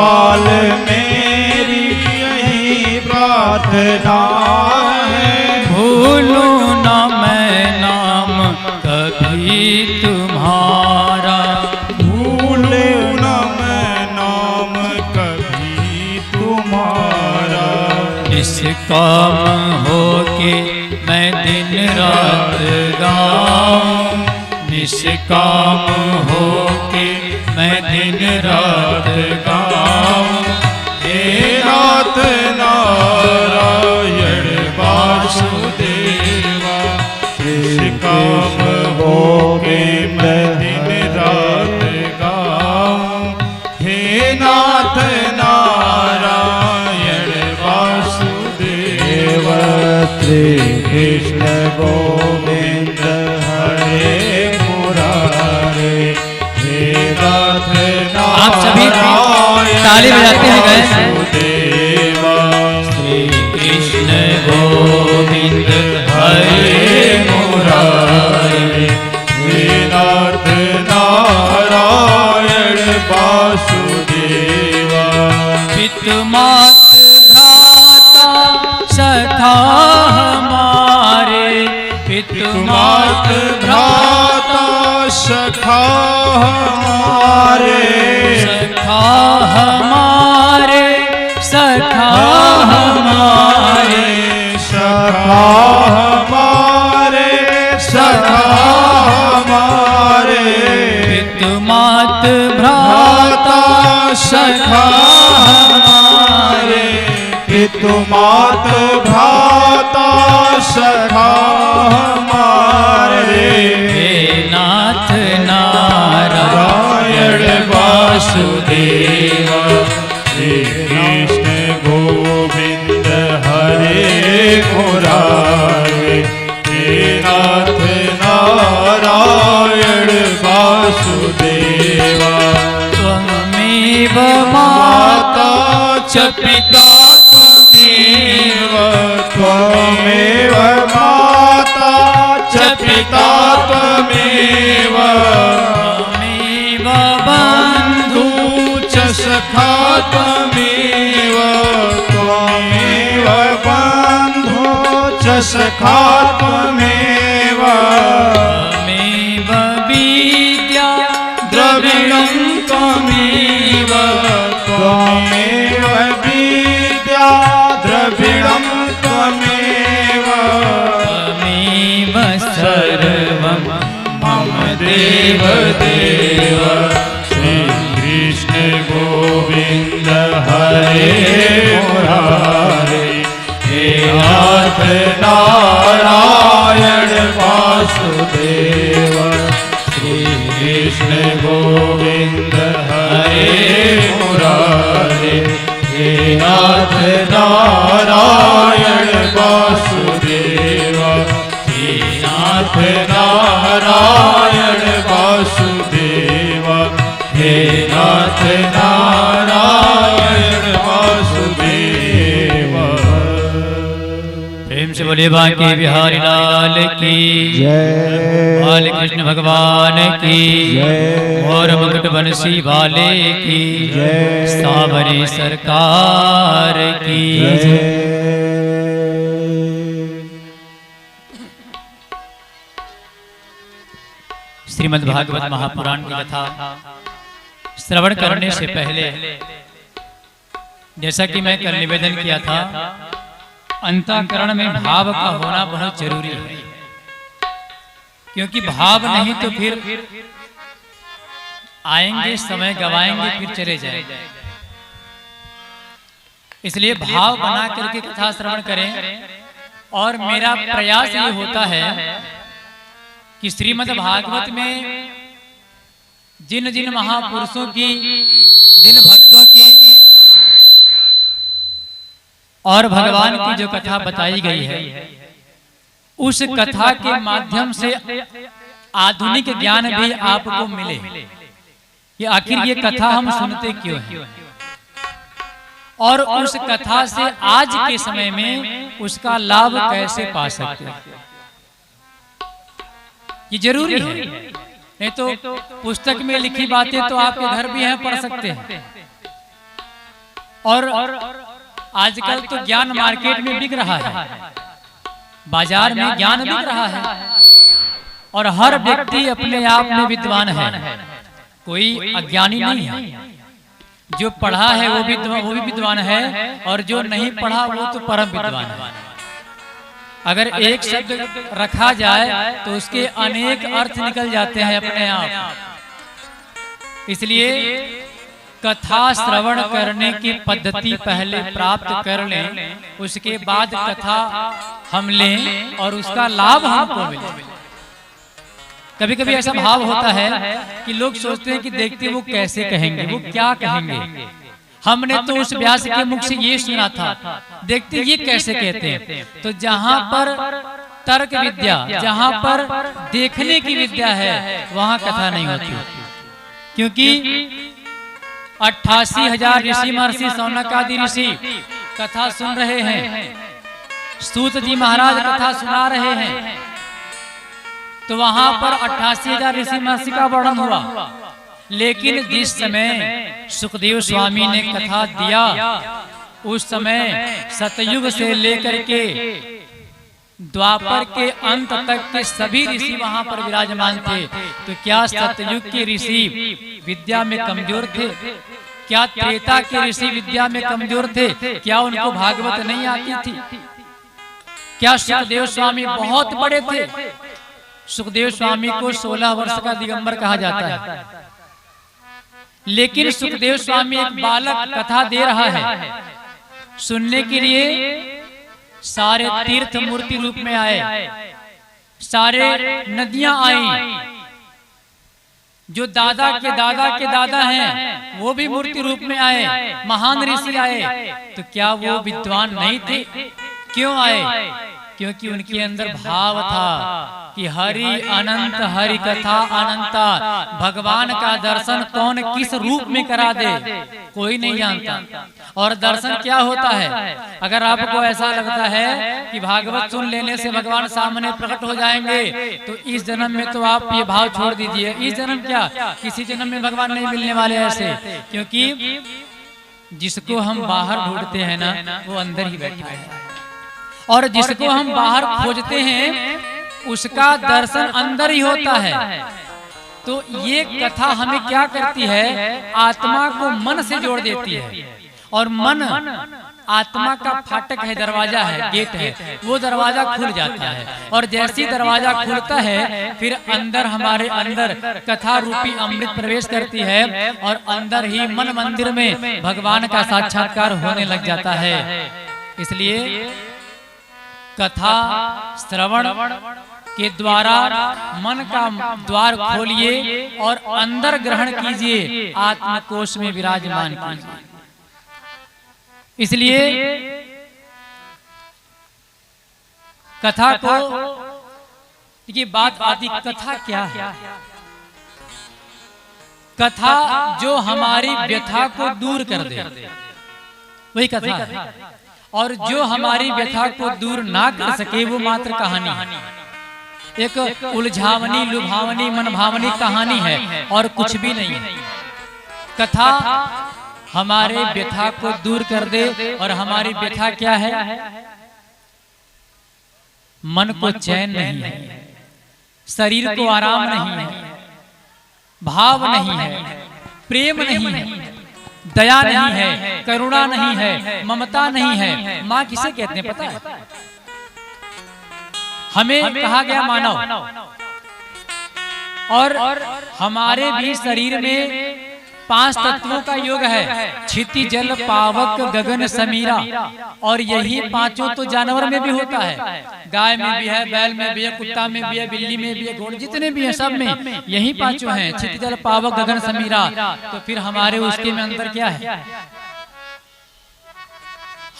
सवाल मेरी यही प्रार्थना है, भूलूं न मैं नाम कभी तुम्हारा, भूलूं न मैं नाम कभी तुम्हारा। निष्काम हो के मैं दिन रात गाऊं, निष्काम हो के मैं दिन रात गाऊं। हे नाथ नारायण वासुदेवा, निष्काम हो के मैं दिन रात गाऊं। हे नाथ नारायण वासुदेवा, श्री कृष्ण गोविंद हरे मुरारे। हे नाथ आप सभी ताली बजाते हैं गए। वासुदेवा, श्री कृष्ण गोविंद हरे मुरारे। हे नाथ नारायण वासुदेवा, पितु मात भ्राता सखा हमारे, पितु मात भ्राता सखा हमारे, सखा हमारे, सखा हमारे, सखा हमारे, सखा हमारे। पितु मात भ्राता सखा हमारे, पितु मात भ्राता सखा हमारे। हे नाथ नारायण वासुदेवा, श्री कृष्ण गोविंद हरे मुरारे। हे नाथ नारायण वासुदेवा, त्वमेव माता च पिता त्वमेव, त्वमेव माता च पिता त्वमेव, त्वमेव बन्धु च सखा त्वमेव, त्वमेव बन्धु च सखा त्वमेव, त्वमेव विद्या द्रविणं त्वमेव, त्वमेव विद्या द्रविणं त्वमेव, त्वमेव सर्वं मम देव देव। श्री कृष्ण गोविंद हरे मुरारे। हे नाथ नारायण वासुदेव, श्री कृष्ण गोविंद हरे मुरारे। हे नाथ नारायण वासुदेव, हे नाथ नारायण वासुदेव, हे नाथ नारायण वासुदेव। प्रेम से बोले बांके बिहारी लाल की जय, बाल कृष्ण भगवान की जय, और मुकुट बंसी वाले की जय, सावरी सरकार की जय। श्रीमद् भागवत महापुराण की कथा श्रवण करने से पहले जैसा कि मैं कल निवेदन किया था, अंतःकरण में भाव का होना बहुत जरूरी है, क्योंकि भाव नहीं तो फिर आएंगे समय गवाएंगे फिर चले जाएंगे। इसलिए भाव बना करके कथा श्रवण करें। और मेरा प्रयास ये होता है कि श्रीमद् भागवत में जिन जिन महापुरुषों की, जिन भक्तों की और भगवान की जो कथा बताई गई है, उस कथा के माध्यम से आधुनिक ज्ञान भी आपको मिले कि आखिर ये कथा हम सुनते क्यों हैं, और उस कथा से आज के समय में उसका लाभ कैसे पा सकते हैं। ये जरूरी है, नहीं तो पुस्तक में लिखी बातें तो आपके घर भी हैं, पढ़ सकते हैं, और आजकल तो ज्ञान मार्केट में बिक रहा है, बाजार में ज्ञान बिक रहा है और हर व्यक्ति अपने आप में विद्वान है, कोई अज्ञानी नहीं है। जो पढ़ा है वो भी विद्वान है और जो नहीं पढ़ा वो तो परम विद्वान है। अगर एक शब्द रखा जाए तो उसके अनेक अर्थ निकल जाते हैं अपने आप। इसलिए कथा श्रवण करने की पद्धति पहले प्राप्त कर लें, उसके बाद कथा हम लें और उसका लाभ हमको मिले। कभी कभी ऐसा भाव होता है कि लोग सोचते हैं कि देखते वो कैसे कहेंगे, वो क्या कहेंगे। हमने तो उस व्यास के मुख से ये सुना था, देखते ये कैसे कहते हैं। तो जहाँ पर तर्क विद्या, जहाँ पर देखने की विद्या है, वहाँ कथा नहीं होती। क्योंकि 88,000 ऋषि महर्षि शौनक आदि ऋषि कथा सुन रहे हैं, सूत जी महाराज कथा सुना रहे हैं, तो वहां पर 88,000 ऋषि महर्षि का वर्णन हुआ। लेकिन जिस समय सुखदेव स्वामी ने कथा दिया, उस समय सतयुग से लेकर के द्वापर के अंत तक के सभी ऋषि वहां पर विराजमान थे। तो क्या सतयुग के ऋषि विद्या में कमजोर थे? क्या त्रेता के ऋषि विद्या में कमजोर थे? क्या उनको भागवत नहीं आती थी? क्या सुखदेव स्वामी बहुत बड़े थे? सुखदेव स्वामी को 16 वर्ष का दिगंबर कहा जाता है, लेकिन सुखदेव स्वामी एक बालक कथा दे रहा है, सुनने के लिए सारे तीर्थ मूर्ति रूप में आए, सारे नदियां आई, जो दादा के दादा के दादा हैं वो भी मूर्ति रूप में आए, महान ऋषि आए। तो क्या वो विद्वान नहीं थे? क्यों आए? क्योंकि उनके अंदर भाव था कि हरि अनंत, हरि कथा अनंता। भगवान का दर्शन कौन किस रूप में करा दे कोई नहीं जानता। और दर्शन क्या होता है? अगर आपको ऐसा लगता है कि भागवत सुन लेने से भगवान सामने प्रकट हो जाएंगे, तो इस जन्म में तो आप ये भाव छोड़ दीजिए। इस जन्म क्या, किसी जन्म में भगवान नहीं मिलने वाले ऐसे। क्योंकि जिसको हम बाहर ढूंढते हैं ना, वो अंदर ही बैठा है, और जिसको हम बाहर खोजते हैं उसका दर्शन अंदर ही होता है। तो ये कथा हमें क्या करती है? आत्मा को मन से जोड़ देती है, और मन आत्मा का फाटक है, दरवाजा है, गेट है, वो दरवाजा खुल जाता है। और जैसी दरवाजा खुलता है, फिर अंदर हमारे अंदर कथा रूपी अमृत प्रवेश करती है, और अंदर ही मन मंदिर में भगवान का साक्षात्कार होने लग जाता है। इसलिए कथा श्रवण के द्वारा मन का द्वार खोलिए और अंदर ग्रहण कीजिए, आत्मकोश में विराजमान कीजिए। इसलिए कथा को ये बात आती, कथा क्या है? कथा जो हमारी व्यथा को दूर कर दे, वही कथा है। और जो हमारी व्यथा को दूर ना कर सके, वो मात्र कहानी है, एक उलझावनी लुभावनी मनभावनी कहानी है, और कुछ भी नहीं है। कथा हमारे व्यथा को दूर कर दे, और हमारी व्यथा क्या है? मन को चैन नहीं है, शरीर को आराम नहीं है, भाव नहीं है, प्रेम नहीं है, दया नहीं है, करुणा नहीं है, ममता नहीं है। माँ किसे कहते हैं पता है? हमें कहा गया मानव, और हमारे भी शरीर में 5 तत्वों का योग है, क्षिति जल पावक गगन समीरा। और यही पांचों तो जानवर में भी होता है, गाय में भी है, बैल में भी है, कुत्ता में भी है, बिल्ली में भी है, घोड़े जितने भी हैं सब में यही पांचों हैं, क्षिति जल पावक गगन समीरा। तो फिर हमारे उसके में अंदर क्या है?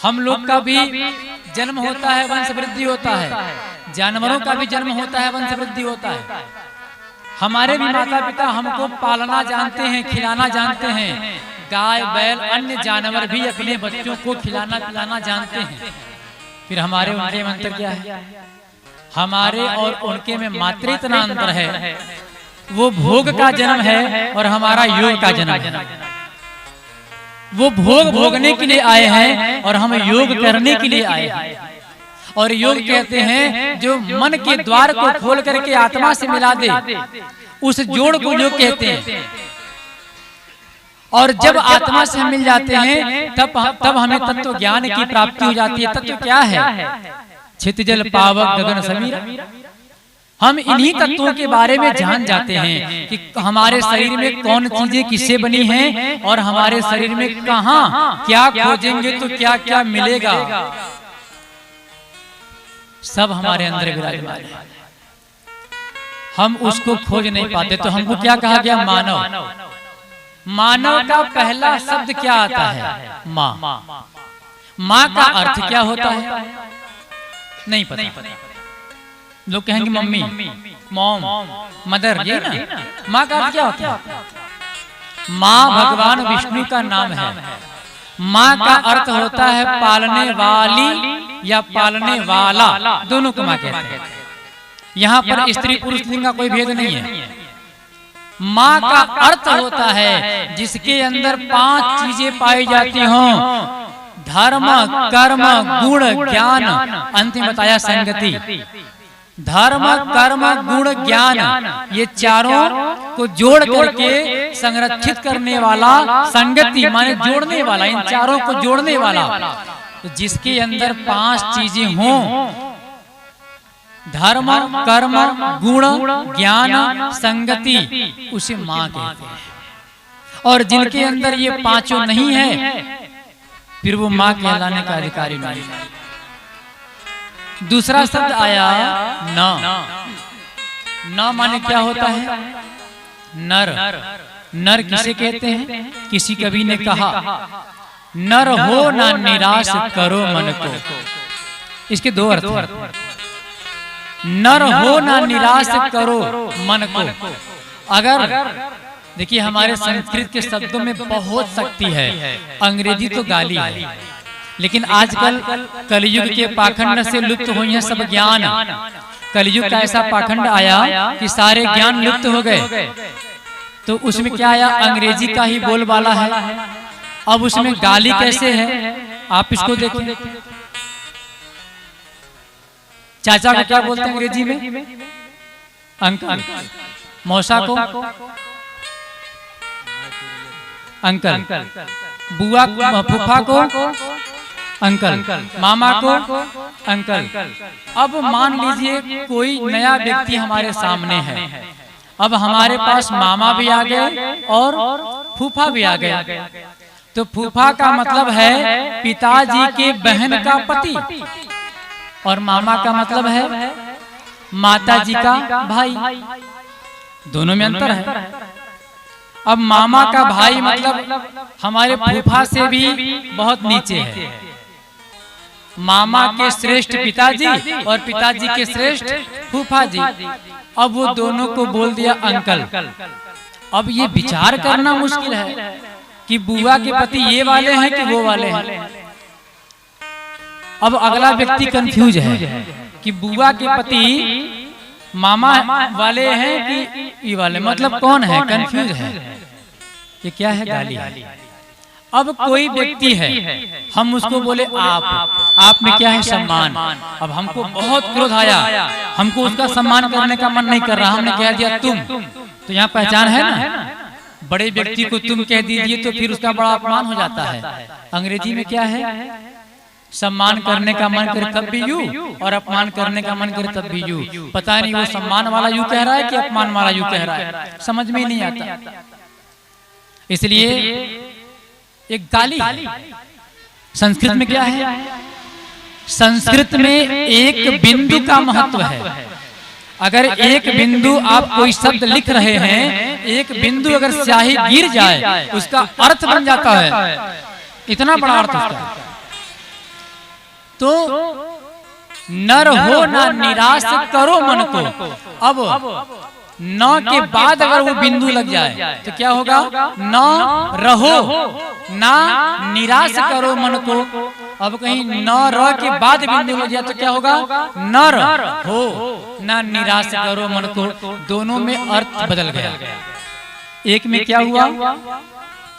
हम लोग का भी जन्म होता है, वंश वृद्धि होता है, जानवरों का भी जन्म होता है, वंश वृद्धि होता है। हमारे भी माता पिता हमको पालना जानते हैं, खिलाना जानते हैं। गाय बैल अन्य जानवर भी अपने बच्चों को खिलाना पिलाना जानते हैं। फिर हमारे उनके में अंतर क्या है? हमारे और उनके में मात्र इतना अंतर है, वो भोग का जन्म है और हमारा योग का जन्म है। वो भोग भोगने के लिए आए हैं और हम योग करने के लिए आए हैं। और योग कहते हैं जो मन के द्वार को खोल करके आत्मा से मिला दे, उस जोड़ को योग कहते हैं। और जब आत्मा से हम मिल जाते हैं तब हमें तत्व ज्ञान की प्राप्ति हो जाती है। तत्व क्या है? छित जल पावक गगन समीर। हम इन्हीं तत्वों के बारे में जान जाते हैं कि हमारे शरीर में कौन चीजें किससे बनी हैं और हमारे शरीर में कहाँ क्या खोजेंगे तो क्या क्या मिलेगा। सब हमारे अंदर विराजमान है, हम उसको खोज नहीं पाते। तो हमको क्या कहा गया? मानव। मानव का पहला शब्द क्या आता है? माँ। माँ का अर्थ क्या होता है? नहीं पता। लोग कहेंगे मम्मी, मॉम, मदर, ये ना। माँ का अर्थ क्या होता है? माँ भगवान विष्णु का नाम है। माँ का अर्थ होता है पालने वाली या पालने वाला, दोनों को माँ कहते हैं। यहाँ पर स्त्री पुरुष लिंग का कोई भेद नहीं है। माँ का अर्थ होता है जिसके अंदर 5 चीजें पाई जाती हों: धर्म, कर्म, गुण, ज्ञान, अंत में बताया संगति। धर्म, कर्म, गुण, ज्ञान, ये चारों को जोड़ करके संरक्षित करने वाला, संगति माने जोड़ने वाला, इन चारों को जोड़ने वाला। तो जिसके अंदर 5 चीजें हों, धर्म, कर्म, गुण, ज्ञान, संगति, उसे माँ कहते हैं। और जिनके अंदर ये 5 नहीं है, फिर वो माँ कहलाने का अधिकारी नहीं। दूसरा शब्द आया न। न माने क्या होता है? नर। नर किसे कहते हैं? किसी कवि ने कहा, नर हो ना निराश करो मन को। इसके 2 अर्थ हैं। नर हो ना निराश करो मन को। अगर देखिए हमारे संस्कृत के शब्दों में बहुत शक्ति है, अंग्रेजी तो गाली है, लेकिन आजकल कलयुग के पाखंड से लुप्त हुई है सब ज्ञान। कलयुग का ऐसा पाखंड आया कि सारे ज्ञान लुप्त हो गए। तो उसमें क्या आया? अंग्रेजी का ही बोलबाला है। अब उसमें गाली कैसे है? आप इसको देखिए। चाचा को क्या बोलते हैं अंग्रेजी में? अंकल। मौसा को अंकल। बुआ फूफा को अंकल। मामा को अंकल। अब मान लीजिए कोई नया व्यक्ति हमारे सामने है। अब हमारे पास मामा भी आ गए और फूफा भी आ गया। तो फूफा का मतलब है पिताजी के बहन का पति, और मामा का मतलब है माताजी का भाई। दोनों में अंतर है। अब मामा का भाई मतलब हमारे फूफा से भी बहुत नीचे है। मामा के श्रेष्ठ पिताजी और पिताजी के श्रेष्ठ फूफा जी। अब वो दोनों को बोल दिया अंकल। अब ये विचार करना मुश्किल है कि बुआ के पति ये वाले हैं कि वो वाले हैं। अब अगला व्यक्ति कंफ्यूज है कि बुआ के पति मामा वाले हैं कि ये वाले, मतलब कौन है? कंफ्यूज है। ये क्या है? गाली है। अब कोई व्यक्ति है, हम उसको बोले आप में क्या है? सम्मान। अब हमको बहुत क्रोध आया, हमको उसका सम्मान करने का मन नहीं कर रहा, हमने कह दिया तुम। तो यहाँ पहचान है ना? बड़े व्यक्ति को तुम कह दीजिए तो फिर उसका बड़ा अपमान हो जाता है। अंग्रेजी में क्या है? सम्मान करने का मन करे तब भी यू, और अपमान करने का मन करे तब भी यू। पता नहीं वो सम्मान वाला यू कह रहा है कि अपमान वाला यू कह रहा है, समझ में नहीं आता। इसलिए एक गाली। संस्कृत में क्या है? संस्कृत में एक बिंदु का महत्व है। अगर एक बिंदु आप कोई शब्द लिख रहे हैं, एक बिंदु अगर स्याही गिर जाए उसका अर्थ बन जाता है। इतना बड़ा अर्थ उसका। तो नर हो ना निराश करो मन को। अब न के बाद अगर वो बिंदु लग जाए तो क्या होगा? न रहो ना निराश करो मन को। अब कहीं न र के बाद बिंदु लग जाए तो क्या होगा? नर हो ना निराश करो मन को। दोनों में अर्थ बदल गया। एक में क्या हुआ?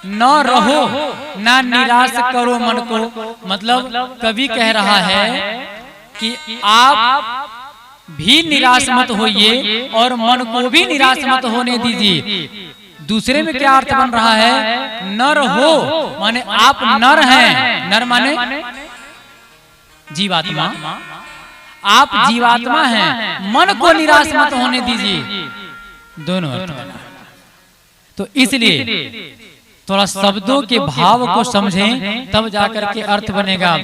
न रहो ना निराश करो मन को। मतलब कवि कह रहा है कि आप भी निराश मत होइए और मन को भी निराश मत होने दीजिए। दूसरे में क्या अर्थ बन रहा है? नर हो माने आप नर हैं, नर माने जीवात्मा, आप जीवात्मा हैं, मन को निराश मत होने दीजिए। दोनों अर्थ। तो इसलिए थोड़ा शब्दों के भाव को समझें तब जाकर के अर्थ बनेगा।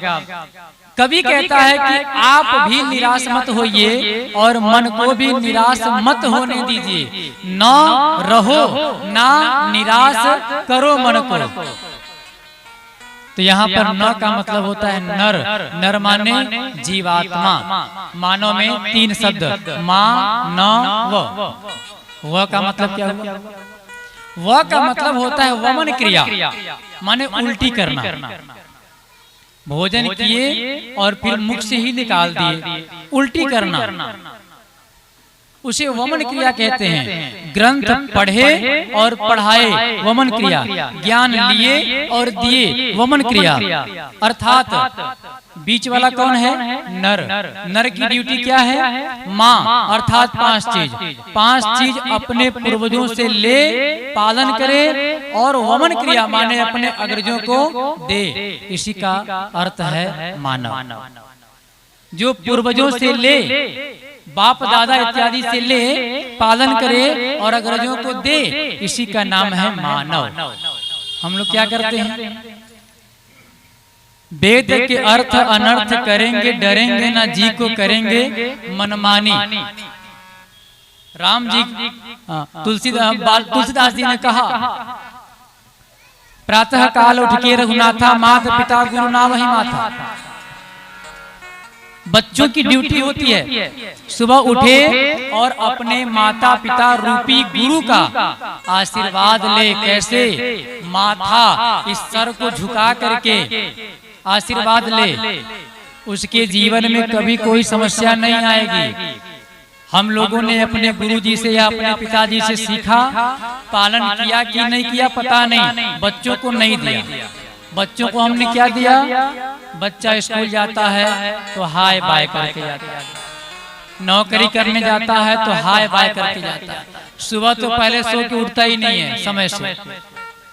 कवि कहता है कि आप भी निराश मत होइए और मन को भी निराश मत होने दीजिए। न रहो ना निराश करो मन को। तो यहाँ पर न का मतलब होता है नर। नर माने जीवात्मा। मानव में 3 शब्द मा न व का मतलब क्या हुआ? व का मतलब होता है वमन क्रिया, माने उल्टी करना। भोजन किए और फिर मुख से ही निकाल दिए, उल्टी करना, उसे वमन क्रिया कहते हैं। ग्रंथ पढ़े और पढ़ाए वमन क्रिया, ज्ञान लिए और दिए वमन क्रिया। अर्थात बीच वाला कौन है? नर। नर की ड्यूटी क्या है? माँ, अर्थात 5 चीज। 5 चीज अपने पूर्वजों से ले पालन करे और वमन क्रिया माने अपने अग्रजों को दे। इसी का अर्थ है मानव। जो पूर्वजों से ले, बाप दादा इत्यादि से ले पालन करे और अग्रजों को दे, इसी का नाम है मानव। हम लोग क्या करते हैं? वेद के अर्थ अनर्थ करेंगे, डरेंगे ना जी को करेंगे मनमानी। राम जी तुलसीदास जी ने कहा, प्रातः काल उठ के रघुनाथा, माता पिता गुरु ना वही माथा। बच्चों की ड्यूटी होती है सुबह उठे और अपने माता पिता रूपी गुरु का आशीर्वाद ले। कैसे? माथा, इस सर को झुका करके आशीर्वाद ले। उसके जीवन में कभी कोई समस्या नहीं आएगी। हम लोगों ने अपने गुरुजी से या अपने पिताजी से सीखा, पालन किया कि नहीं किया पता नहीं, बच्चों को नहीं दिया। बच्चों को हमने क्या दिया? बच्चा स्कूल जाता है तो हाय बाय करके जाता है, नौकरी करने जाता है तो हाय बाय करके जाता है। सुबह तो पहले सो के उठता ही नहीं है समय से।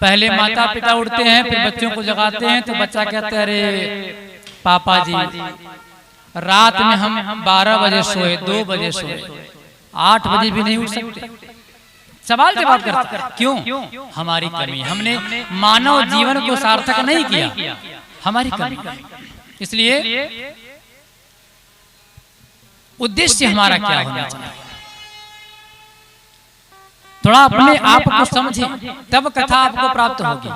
पहले माता पिता उठते हैं, फिर बच्चों को जगाते हैं तो बच्चा कहता है अरे पापा जी रात में हम 12 बजे सोए, 2 बजे सोए, 8 बजे भी नहीं उठ सकते। सवाल जवाब करते क्यों? हमारी कमी। हमने मानव जीवन को सार्थक नहीं किया, हमारी कमी। इसलिए उद्देश्य हमारा क्या होना चाहिए? थोड़ा अपने आप को समझें, तब कथा आपको प्राप्त होगी।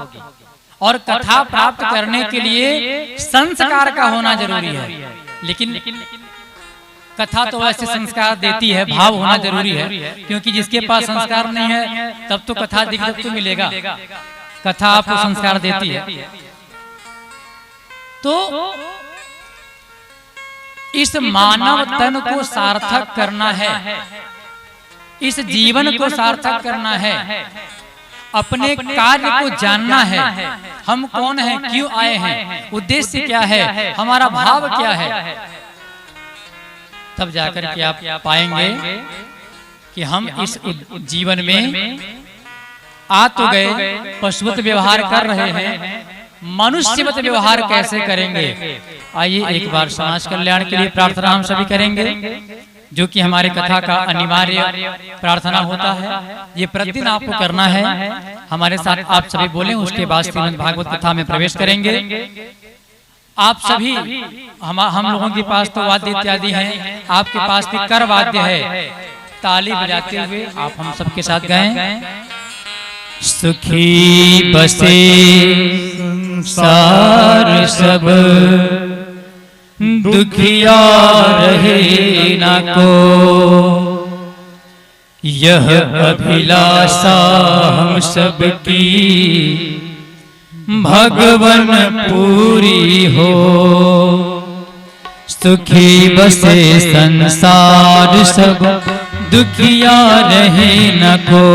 और कथा प्राप्त करने के लिए संस्कार का होना जरूरी है। लेकिन कथा तो वैसे संस्कार देती है, भाव होना जरूरी है, क्योंकि जिसके पास संस्कार नहीं है तब तो कथा दिक्कत तो मिलेगा। कथा आपको संस्कार देती है। तो इस मानव तन को सार्थक करना है, इस जीवन को सार्थक करना है, अपने कार्य को जानना है। हम कौन हैं, क्यों आए हैं, उद्देश्य क्या है, हमारा भाव क्या है। तब जाकर के आप पाएंगे कि हम इस जीवन में आ तो गए, पशुवत व्यवहार कर रहे हैं, मनुष्यवत व्यवहार कैसे करेंगे। आइए एक बार समाज कल्याण के लिए प्रार्थना हम सभी करेंगे, जो कि हमारे कथा का अनिवार्य प्रार्थना होता है। ये प्रतिदिन आपको करना है। हमारे साथ आप सभी बोलें, उसके बाद श्रीमद् भागवत कथा में प्रवेश करेंगे। आप सभी हम लोगों के पास तो वाद्य इत्यादि हैं, आपके पास भी कर वाद्य है। ताली बजाते हुए आप हम सबके साथ गाएं। सुखी बसे संसार सब, दुखिया रहे ना को, यह अभिलाषा हम सबकी भगवन पूरी हो। सुखी बसे संसार सब, दुखिया रहे न को,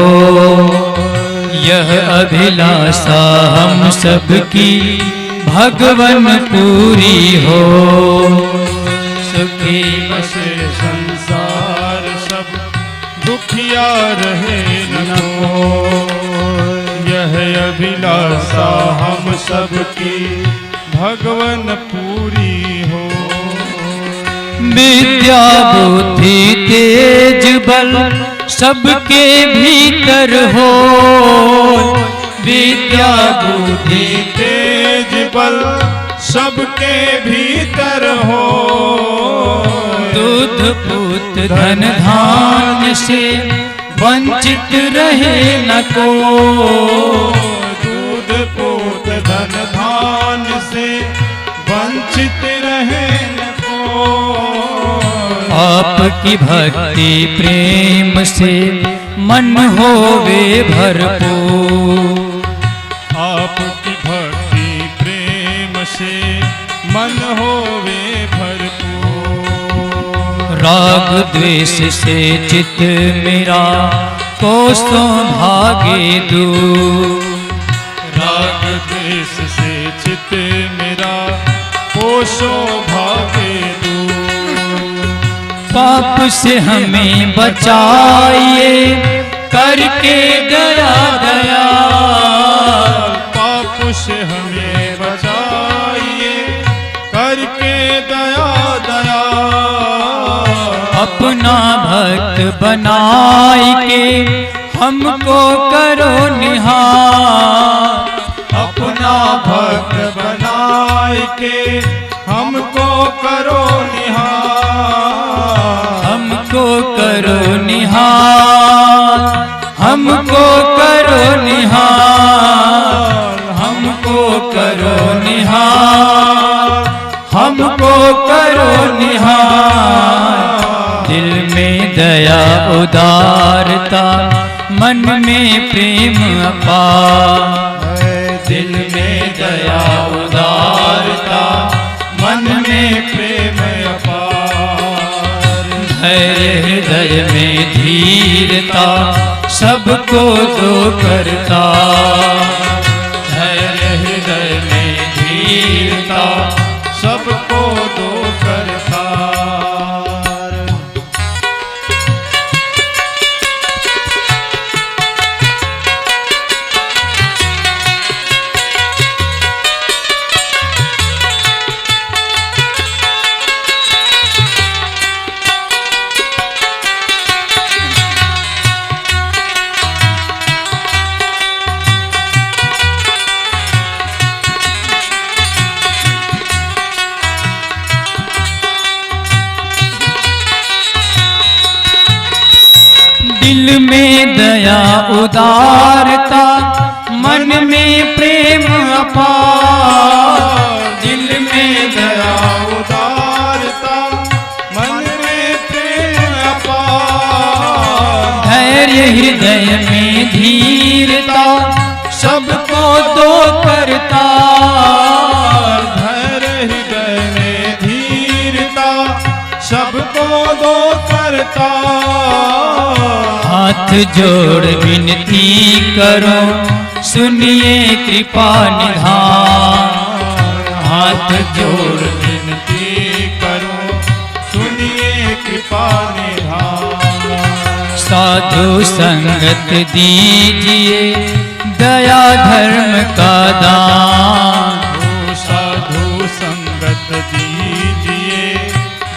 यह अभिलाषा हम सबकी भगवन पूरी हो। सुखी बसे संसार सब दुखिया रहे न कोई। यह अभिलाषा हम सबकी भगवन पूरी हो। विद्या बुद्धि तेज बल सबके भीतर हो। विद्या बुद्धि तेज बल सबके भीतर हो। दूध पूत धन धान्य से वंचित रहे न को। दूध पूत धन धान्य से वंचित रहे न को। आपकी भक्ति प्रेम से मन होवे भरपूर। आपकी भक्ति प्रेम से मन होवे भरपूर। राग द्वेष से चित मेरा कोसों भागे दूर। राग द्वेष से चित मेरा कोसों भागे दूर। पाप से हमें बचाइए करके दया दया। पाप से हमें बचाइए करके दया दया। अपना भक्त बनाई के हमको करो निहार। अपना भक्त बनाए के हमको करो निहार। हमको करो निहार। हमको करो निहार। हमको करो निहार। हमको करो निहार। दिल में दया उदारता मन में प्रेम अपार। दिल में दया उदारता मन में प्रेम अपार। धैर्य हृदय में धीरता सबको दो करता। धैर्य हृदय में धीरता सबको दो करता। दिल में दया उदारता मन में प्रेम अपार। दिल में दया उदारता मन में प्रेम अपार। धैर्य हृदय में धीरता सबको दो करता। धैर्य हृदय में धीरता सबको दो करता। हाथ जोड़ विनती करो सुनिए कृपा निधान। हाथ जोड़ विनती करो सुनिए कृपा निधान। साधु संगत दीजिए दया धर्म का दान। साधु संगत दीजिए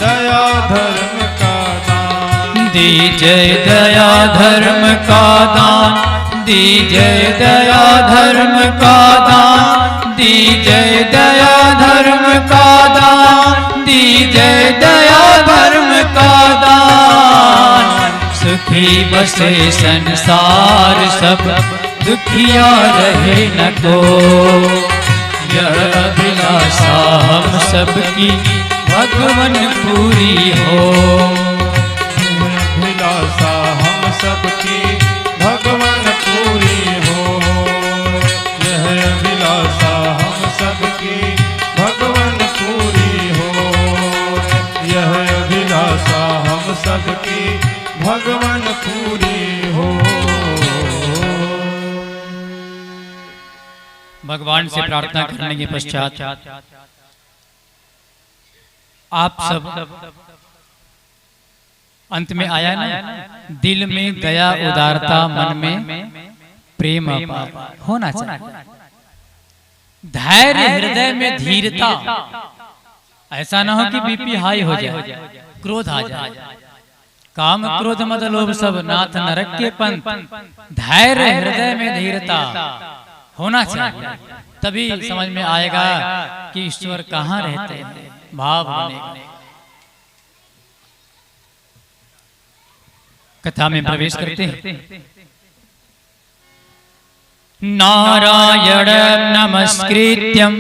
दया धर्म का दान। दीजिए दया धर्म का दान। दीजिए दया धर्म का दान। दीजिए दया धर्म का दान। दीजिए दया धर्म का दान। सुखी बसे संसार सब दुखिया रहे न को। यह अभिलाषा हम सबकी भगवन पूरी हो। अभिलाषा हम सबकी भगवन पूरी हो। यह अभिलाषा हम सबकी भगवन पूरी हो। यह अभिलाषा हम सबकी भगवन पूरी हो। भगवान से प्रार्थना करने के पश्चात आप सब अंत में आया ना, दिल में दया उदारता, मन में प्रेम होना चाहिए, धैर्य, हृदय में धीरता। ऐसा ना हो कि बीपी हाई हो जाए, क्रोध आ जाए। काम क्रोध मद लोभ सब नाथ नरक के पंथ। धैर्य, हृदय में धीरता होना चाहिए, तभी समझ में आएगा कि ईश्वर कहाँ रहते हैं, भाव बनेगा। कथा में प्रवेश करते हैं। नारायण नमस्कृत्यं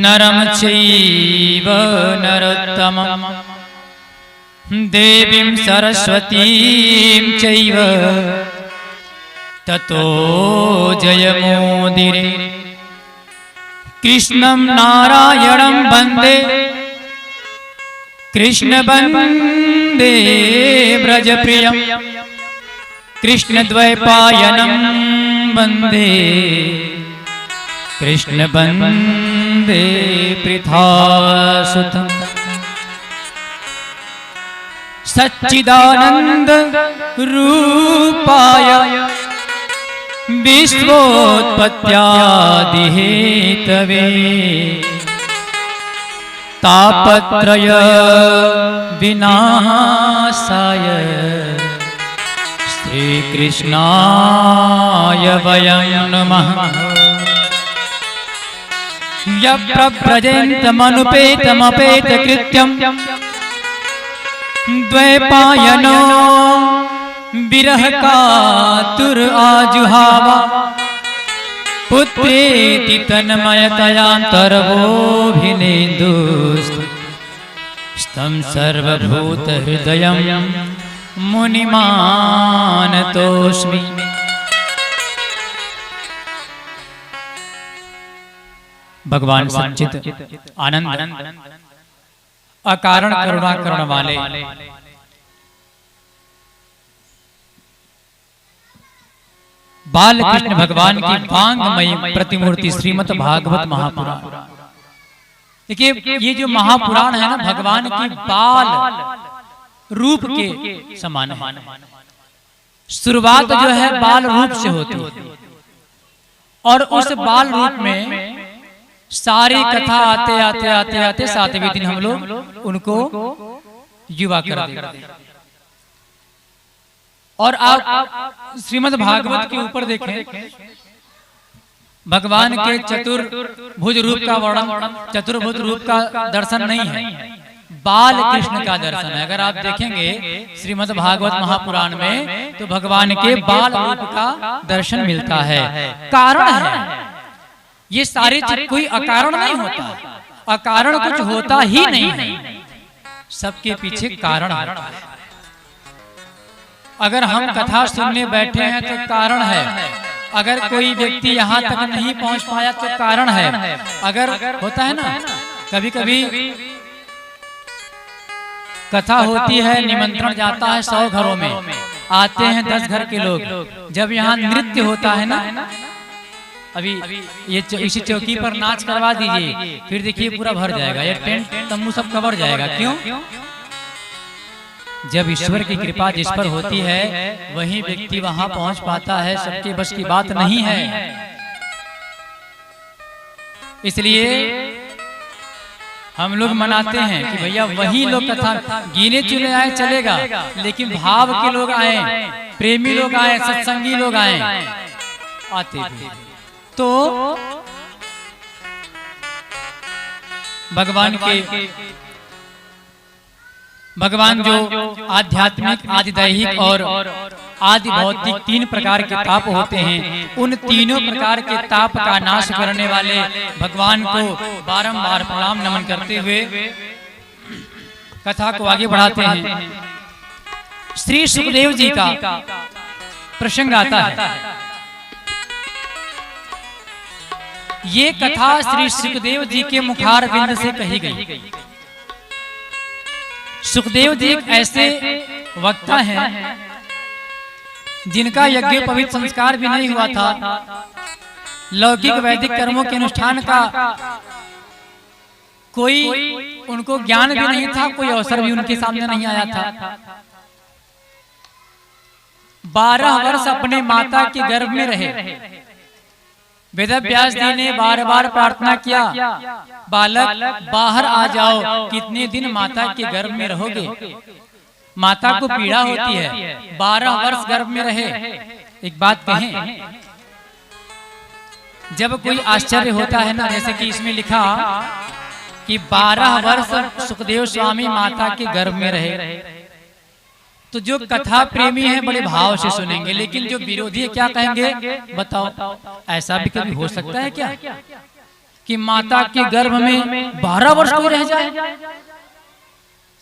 नरं चैव नरोत्तमं देवीं सरस्वतीं चैव ततो जयमुदीरये। कृष्णं नारायणं वन्दे, कृष्ण वन्दे व्रजप्रियं, कृष्णद्वैपायनं वन्दे, कृष्ण वन्दे पृथासुतं। सच्चिदानंद रूपाय विश्वोत्पत्त्यादि हेतवे तापत्रय विनाशाय श्री कृष्णाय वयं नमः। यप्रव्रजेन्तमनुपेतमपेतकृत्यं द्वैपायनो विरह कातुर आजुहाव पुत्रेति तन्मयतयान्तरवोऽभिनेदुस्तं सर्वभूतहृदयं मुनिमानतोऽस्मि। भगवान सच्चित आनंद अकारण करुणा करने वाले बाल कृष्ण भगवान की वांगमयी प्रतिमूर्ति श्रीमद् भागवत महापुराण। देखिए ये जो महापुराण है ना, भगवान की बाल रूप के समान है। शुरुआत जो है बाल रूप से होती है और उस बाल रूप में सारी कथा आते आते आते आते सातवें दिन हम लोग उनको युवा कर देते। और आप श्रीमद् भागवत के ऊपर देखें, भगवान के चतुर्भुज रूप का वर्णन, चतुर्भुज रूप का दर्शन नहीं है, बाल कृष्ण का दर्शन है। अगर आप देखेंगे श्रीमद् भागवत महापुराण में तो भगवान के बाल रूप का दर्शन मिलता है। कारण है, ये सारी चीज कोई अकारण नहीं होता, अकारण कुछ होता ही नहीं है, सबके पीछे कारण होता है। अगर हम कथा सुनने बैठे हैं तो कारण है, अगर कोई व्यक्ति यहाँ तक नहीं पहुँच पाया तो कारण है। अगर होता है ना, कभी कभी कथा होती है, निमंत्रण जाता है 100 घरों में, आते हैं 10 घर के लोग। जब यहाँ नृत्य होता है ना, अभी ये इसी चौकी पर नाच करवा दीजिए, फिर देखिए पूरा भर जाएगा, ये टेंट तम्बू सब कवर जाएगा। क्यों? जब ईश्वर की कृपा जिस पर होती है वही व्यक्ति वहां पहुंच पाता है, सबके बस की बात नहीं है। इसलिए हम लोग मनाते हैं कि भैया वही लोग कथा गिने चुने आए चलेगा, लेकिन भाव के लोग आए, प्रेमी लोग आए, सत्संगी लोग आए, आते थे। तो भगवान जो आध्यात्मिक, आदि दैहिक और आदि भौतिक 3 प्रकार के ताप होते हैं, उन तीनों प्रकार के ताप का नाश करने वाले भगवान को बारंबार प्रणाम नमन करते हुए कथा को आगे बढ़ाते हैं। श्री सुखदेव जी का प्रसंग आता है। ये कथा श्री सुखदेव जी के मुखारविंद से कही गई। सुखदेव जी एक ऐसे वक्ता हैं जिनका यज्ञ पवित्र संस्कार भी नहीं हुआ था, लौकिक वैदिक कर्मों के अनुष्ठान का कोई उनको ज्ञान भी नहीं था, कोई अवसर भी उनके सामने नहीं आया था। 12 वर्ष अपने माता के गर्भ में रहे। वेदव्यास जी ने बार बार प्रार्थना किया, बालक बाहर आ जाओ, कितने दिन माता के गर्भ में रहोगे, माता को पीड़ा होती है। 12 वर्ष गर्भ में रहे। एक बात कहें, जब कोई आश्चर्य होता है ना, जैसे कि इसमें लिखा कि 12 वर्ष सुखदेव स्वामी माता के गर्भ में रहे, तो जो कथा प्रेमी है बड़े भाव से सुनेंगे, लेकिन जो विरोधी है क्या कहेंगे, बताओ ऐसा भी कभी हो सकता है क्या कि माता के गर्भ में 12 वर्ष कोई रह जाए?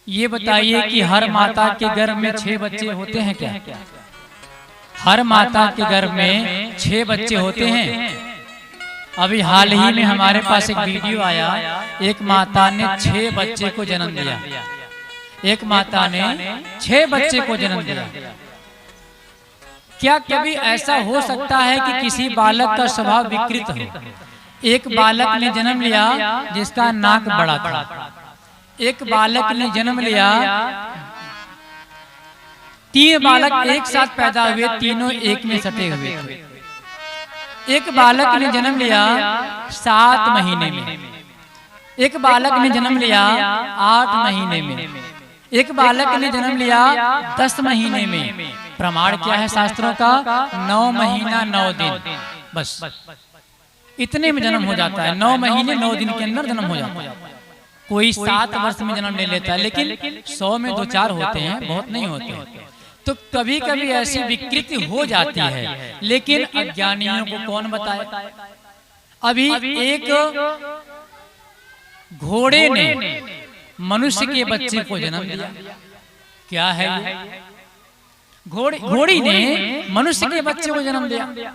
ये बताइए कि हर माता के गर्भ में 6 बच्चे होते हैं क्या? हर माता के गर्भ में 6 बच्चे होते हैं। अभी हाल ही में हमारे पास एक वीडियो आया, एक माता ने 6 बच्चे को जन्म दिया। एक माता ने 6 बच्चे को जन्म दिया। क्या कभी ऐसा हो सकता है कि किसी बालक का स्वभाव विकृत हो? एक बालक ने जन्म लिया जिसका नाक बड़ा था, एक बालक ने जन्म लिया, 3 बालक एक साथ पैदा हुए, तीनों एक में सटे हुए थे। एक बालक ने जन्म लिया 7 महीने में, एक बालक ने जन्म लिया 8 महीने में, एक बालक ने जन्म लिया 10 महीने में। प्रमाण क्या है शास्त्रों का? 9 महीना 9 दिन, बस इतने में जन्म हो जाता है। 9 महीने 9 दिन के अंदर जन्म हो जाता है। कोई 7 वर्ष में जन्म ले लेता है, लेकिन 100 में 2-4 होते हैं, बहुत नहीं होते। तो कभी कभी ऐसी विकृति हो जाती है, लेकिन अज्ञानियों को कौन बताए? अभी एक घोड़े ने मनुष्य के बच्चे को जन्म दिया। क्या है ये? घोड़ी ने मनुष्य के बच्चे को जन्म दिया।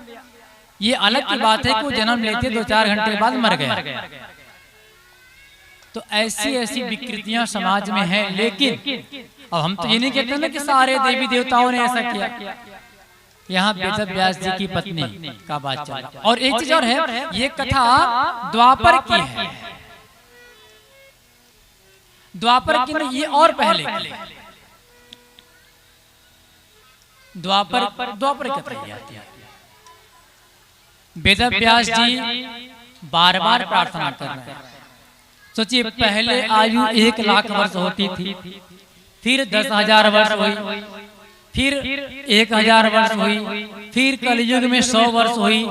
ये अलग की बात है कि वो जन्म लेते 2-4 घंटे बाद मर गया। तो ऐसी ऐसी विकृतियां समाज में हैं, लेकिन अब हम तो ये नहीं कहते ना कि सारे देवी देवताओं ने ऐसा किया। यहाँ वेदव्यास जी की पत्नी का बात चला। और एक चीज और है, ये कथा द्वापर की है। द्वापर की नहीं, ये और पहले द्वापर की कथा आती है। वेदव्यास जी बार बार प्रार्थना कर रहे हैं। सोचिए, पहले आयु 1 लाख वर्ष होती थी, फिर 10,000 वर्ष हुई, फिर 1,000 वर्ष हुई, फिर कलयुग में 100 वर्ष हुई।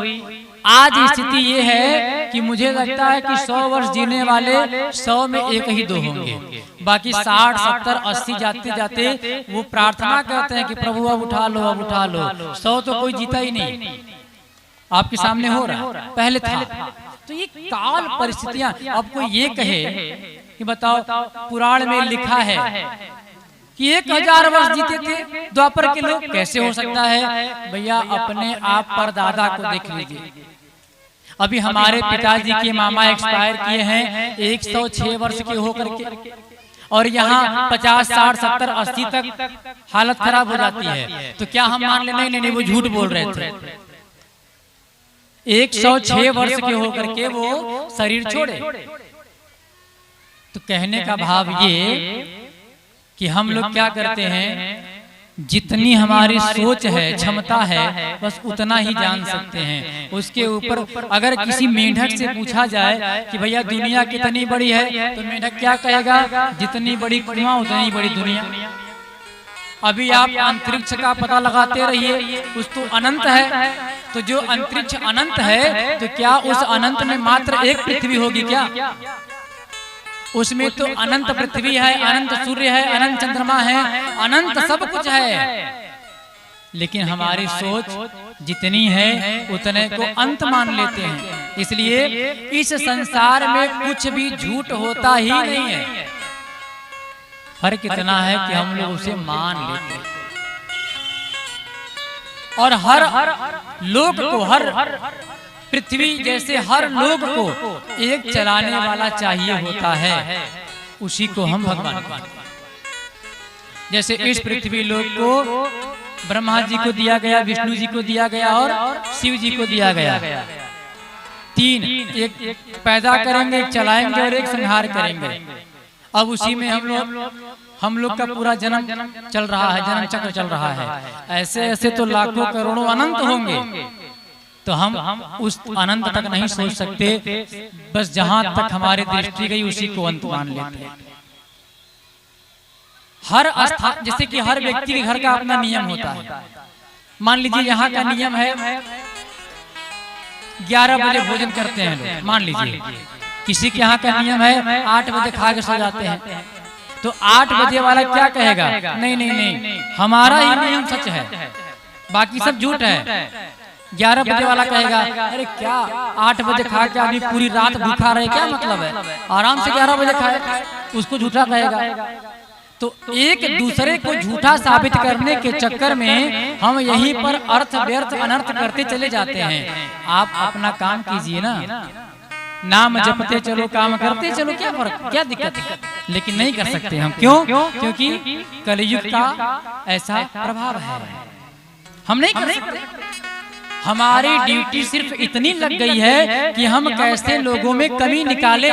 आज स्थिति ये है कि मुझे लगता है कि 100 वर्ष जीने वाले 100 में 1 ही 2 होंगे, बाकी 60, 70, 80 जाते जाते वो प्रार्थना करते हैं कि प्रभु अब उठा लो, अब उठा लो। 100 तो कोई जीता ही नहीं, आपके सामने हो रहा है, पहले था। तो ये काल परिस्थितियां। अब कोई ये कहे कि बताओ, पुराण में लिखा है कि 1000 वर्ष जीते थे द्वापर के लोग, कैसे हो सकता है? भैया अपने आप पर दादा को देख लीजिए। अभी हमारे पिताजी के मामा एक्सपायर किए हैं 106 वर्ष के होकर के, और यहाँ 50, 60, 70, 80 तक हालत खराब हो जाती है। तो क्या हम मान ले? नहीं, वो झूठ बोल रहे थे। 106 वर्ष के होकर के वो शरीर छोड़े। तो कहने का भाव ये कि हम लोग क्या करते हैं, जितनी हमारी सोच है, क्षमता है, बस उतना ही जान सकते हैं। उसके ऊपर अगर किसी मेंढक से पूछा जाए कि भैया दुनिया कितनी बड़ी है, तो मेंढक क्या कहेगा? जितनी बड़ी कुआं उतनी बड़ी दुनिया। अभी आप अंतरिक्ष का पता लगाते रहिए, उस तो अनंत है। तो जो अंतरिक्ष अनंत है, तो क्या उस अनंत में मात्र एक पृथ्वी होगी क्या? उसमें तो अनंत पृथ्वी है, अनंत सूर्य है, अनंत चंद्रमा है, अनंत सब कुछ है। लेकिन हमारी सोच जितनी है उतने को अंत मान लेते हैं। इसलिए इस संसार में कुछ भी झूठ होता ही नहीं है। फर्क इतना है कि हम लोग उसे मान लेते हैं। और हर लोग को, हर पृथ्वी जैसे हर लोग को एक चलाने वाला चाहिए होता है, उसी को हम भगवान मानते हैं। जैसे इस पृथ्वी लोक को ब्रह्मा जी को दिया गया, विष्णु जी को दिया गया और शिव जी को दिया गया। तीन, एक पैदा करेंगे, एक चलाएंगे और एक संहार करेंगे। अब उसी में हम लोग का पूरा जन्म चल रहा है, जन्म चक्र चल रहा है। ऐसे ऐसे तो लाखों करोड़ों अनंत होंगे, तो हम उस अनंत तक नहीं सोच सकते, बस जहां तक हमारी दृष्टि गई उसी को अंत मान लेते हैं। हर स्थान, जैसे कि हर व्यक्ति के घर का अपना नियम होता है। मान लीजिए यहाँ का नियम है 11 बजे भोजन करते हैं लोग, मान लीजिए। किसी के यहाँ का नियम है 8 बजे खा के सो जाते हैं, तो 8 बजे वाला क्या कहेगा? नहीं नहीं नहीं, हमारा ही नियम सच है, बाकी सब झूठ है। 11 बजे वाला कहेगा अरे क्या 8 बजे खा के आदमी पूरी रात भूखा रहे, क्या मतलब है, आराम से 11 बजे खाए, उसको झूठा कहेगा। तो एक दूसरे को झूठा साबित करने के चक्कर में हम यहीं पर अर्थ व्यर्थ अनर्थ करते चले जाते हैं। आप अपना काम कीजिए ना, नाम जपते चलो, काम करते चलो, क्या फर्क, क्या दिक्कत है? लेकिन नहीं कर सकते हम, क्यों? क्योंकि कलयुग का ऐसा प्रभाव है, हम नहीं कर सकते। हमारी ड्यूटी सिर्फ इतनी लग गई है कि हम कैसे लोगों में कमी निकाले,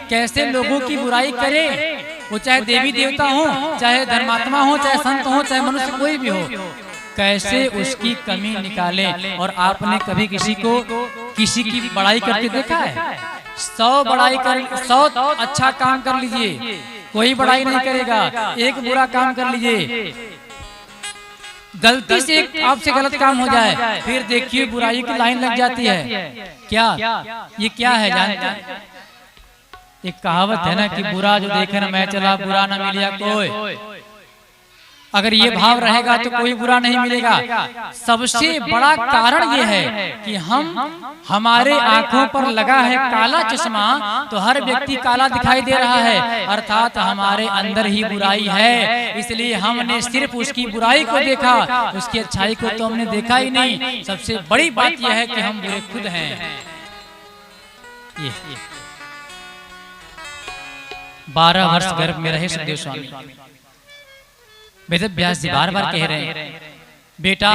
कैसे लोगों की बुराई करें, वो चाहे देवी देवता हो, चाहे धर्मात्मा हो, चाहे संत हो, चाहे मनुष्य कोई भी हो, कैसे उसकी कमी निकाले। और आपने कभी किसी की बड़ाई करके देखा है? 100 अच्छा काम कर लीजिए, कोई बड़ाई नहीं करेगा। एक बुरा काम कर लीजिए, गलती से एक आपसे गलत काम हो जाए, फिर देखिए बुराई की लाइन लग जाती है। क्या ये क्या है जानते हैं? एक कहावत है ना कि बुरा जो देखे ना मैं चला, बुरा ना मिलिया कोई। अगर ये भाव रहेगा तो कोई बुरा नहीं मिलेगा। सबसे बड़ा कारण ये है कि हमारे आंखों पर लगा है काला चश्मा, तो हर व्यक्ति काला दिखाई दे रहा है, अर्थात हमारे अंदर ही बुराई है। इसलिए हमने सिर्फ उसकी बुराई को देखा, उसकी अच्छाई को तो हमने देखा ही नहीं। सबसे बड़ी बात यह है कि हम बुरे खुद हैं। ये 12 वर्ष गर्भ में रहे सुखदेव स्वामी, वेद व्यास जी बार बार कह रहे हैं बेटा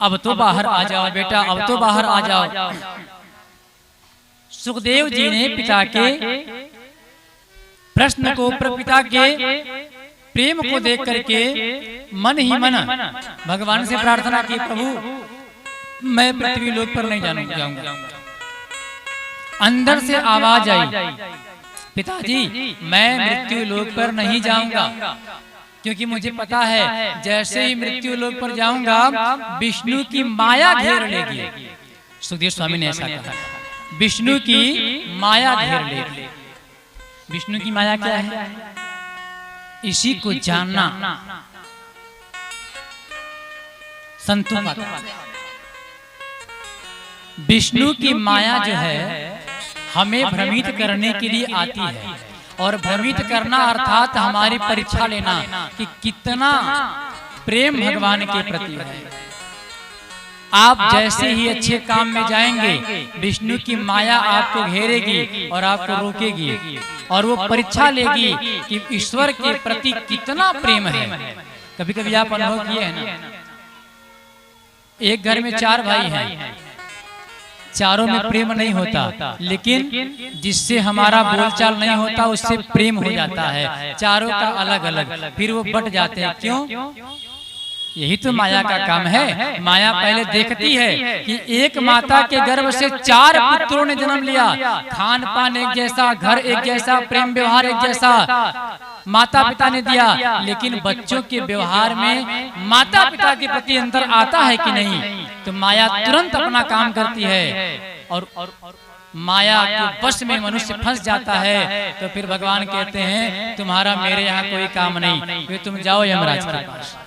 अब तो बाहर आ जाओ, बेटा अब तो बाहर आ जाओ। सुखदेव जी ने पिता के प्रश्न को, पिता के प्रेम को देख करके मन ही मन भगवान से प्रार्थना की, प्रभु मैं पृथ्वी लोक पर नहीं जाऊंगा। अंदर से आवाज आई, पिताजी मैं मृत्यु लोक पर नहीं जाऊंगा, क्योंकि मुझे पता है जैसे ही मृत्यु लोक पर जाऊंगा विष्णु की माया घेर लेगी। सुखदेव स्वामी ने ऐसा कहा, विष्णु की माया घेर लेगी। विष्णु की माया क्या है? इसी को जानना संतों का। विष्णु की माया जो है हमें भ्रमित करने के लिए आती है, और भ्रमित करना अर्थात हमारी परीक्षा लेना कि कितना प्रेम भगवान के प्रति है। आप जैसे ही अच्छे काम में जाएंगे विष्णु की माया आपको घेरेगी और आपको रोकेगी, और वो परीक्षा लेगी कि ईश्वर के प्रति कितना प्रेम है। कभी कभी आप अनुभव किए हैं ना, एक घर में 4 भाई हैं, चारों में प्रेम नहीं होता, लेकिन जिससे हमारा बोलचाल नहीं होता उससे प्रेम हो जाता है। चारों का अलग अलग, फिर वो बट जाते हैं। क्यों? यही तो माया का काम है। माया पहले देखती है कि एक माता के गर्भ से 4 पुत्रों ने जन्म लिया, खान पान एक जैसा, घर एक जैसा, प्रेम व्यवहार एक जैसा माता पिता ने दिया, लेकिन बच्चों के व्यवहार में माता पिता के प्रति अंतर आता है कि नहीं? तो माया तुरंत अपना काम करती है, और माया के वश में मनुष्य फंस जाता है। तो फिर भगवान कहते हैं तुम्हारा मेरे यहाँ कोई काम नहीं, फिर तुम जाओ यमराज के पास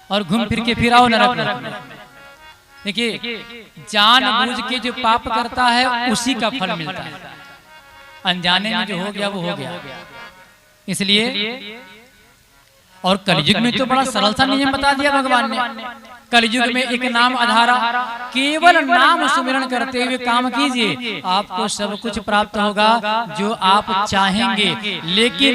और घूम फिर के फिर आओ नरक में। देखिए जानबूझ के जो पाप करता है उसी का फल मिलता है, अनजाने में जो हो गया वो हो गया। इसलिए और कलयुग में तो बड़ा सरल सा नियम बता दिया भगवान ने। कलयुग में एक नाम आधारा, केवल नाम सुमिरन करते हुए काम कीजिए, आपको सब कुछ प्राप्त होगा जो आप चाहेंगे। लेकिन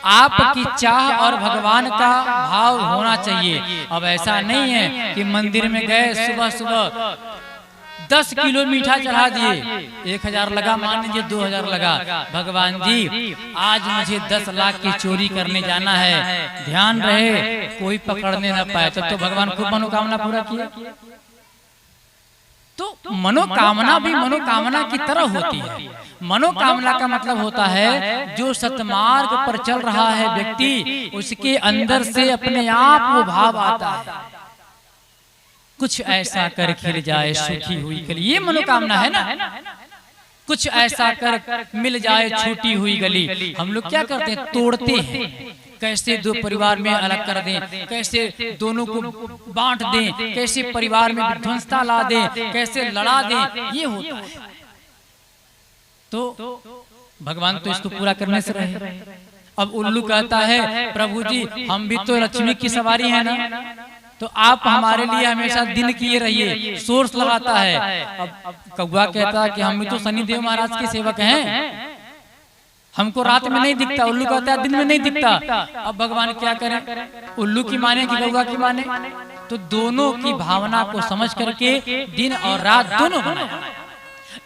आपकी चाह और भगवान का भाव होना चाहिए। अब ऐसा नहीं है कि मंदिर में गए सुबह सुबह 10 किलो मीठा चढ़ा दिए, 1000 लगा, मान लीजिए 2000 लगा, भगवान जी आज मुझे 10 लाख की चोरी करने जाना है, ध्यान रहे कोई पकड़ने ना पाए। तो भगवान खूब मनोकामना पूरा किया। तो मनोकामना भी मनोकामना की तरह होती है। मनोकामना का मतलब होता है जो सतमार्ग पर चल रहा है व्यक्ति, उसके अंदर से अपने आप वो भाव आता है, कुछ ऐसा कर खिल जाए सुखी हुई गली, ये मनोकामना है ना। कुछ ऐसा कर मिल जाए छूटी हुई गली। हम लोग क्या करते हैं, तोड़ते हैं, कैसे दो परिवार में अलग कर दें, कैसे दोनों को बांट दें, कैसे परिवार में विध्वंसता ला दें, कैसे लड़ा दें, ये होता है। तो भगवान तो इसको पूरा करने से रहे। अब उल्लू कहता है प्रभु जी हम भी तो लक्ष्मी की सवारी है ना, तो आप हमारे लिए हमेशा दिन किए रहिए, सोर्स लगाता है। अब कौवा कहता है कि हम भी तो शनिदेव महाराज के सेवक हैं, हमको रात में नहीं दिखता। उल्लू कहता है दिन में नहीं दिखता। अब भगवान क्या करें, उल्लू की माने कि कौवा की माने? तो दोनों की भावना को समझ करके दिन और रात दोनों बनाया।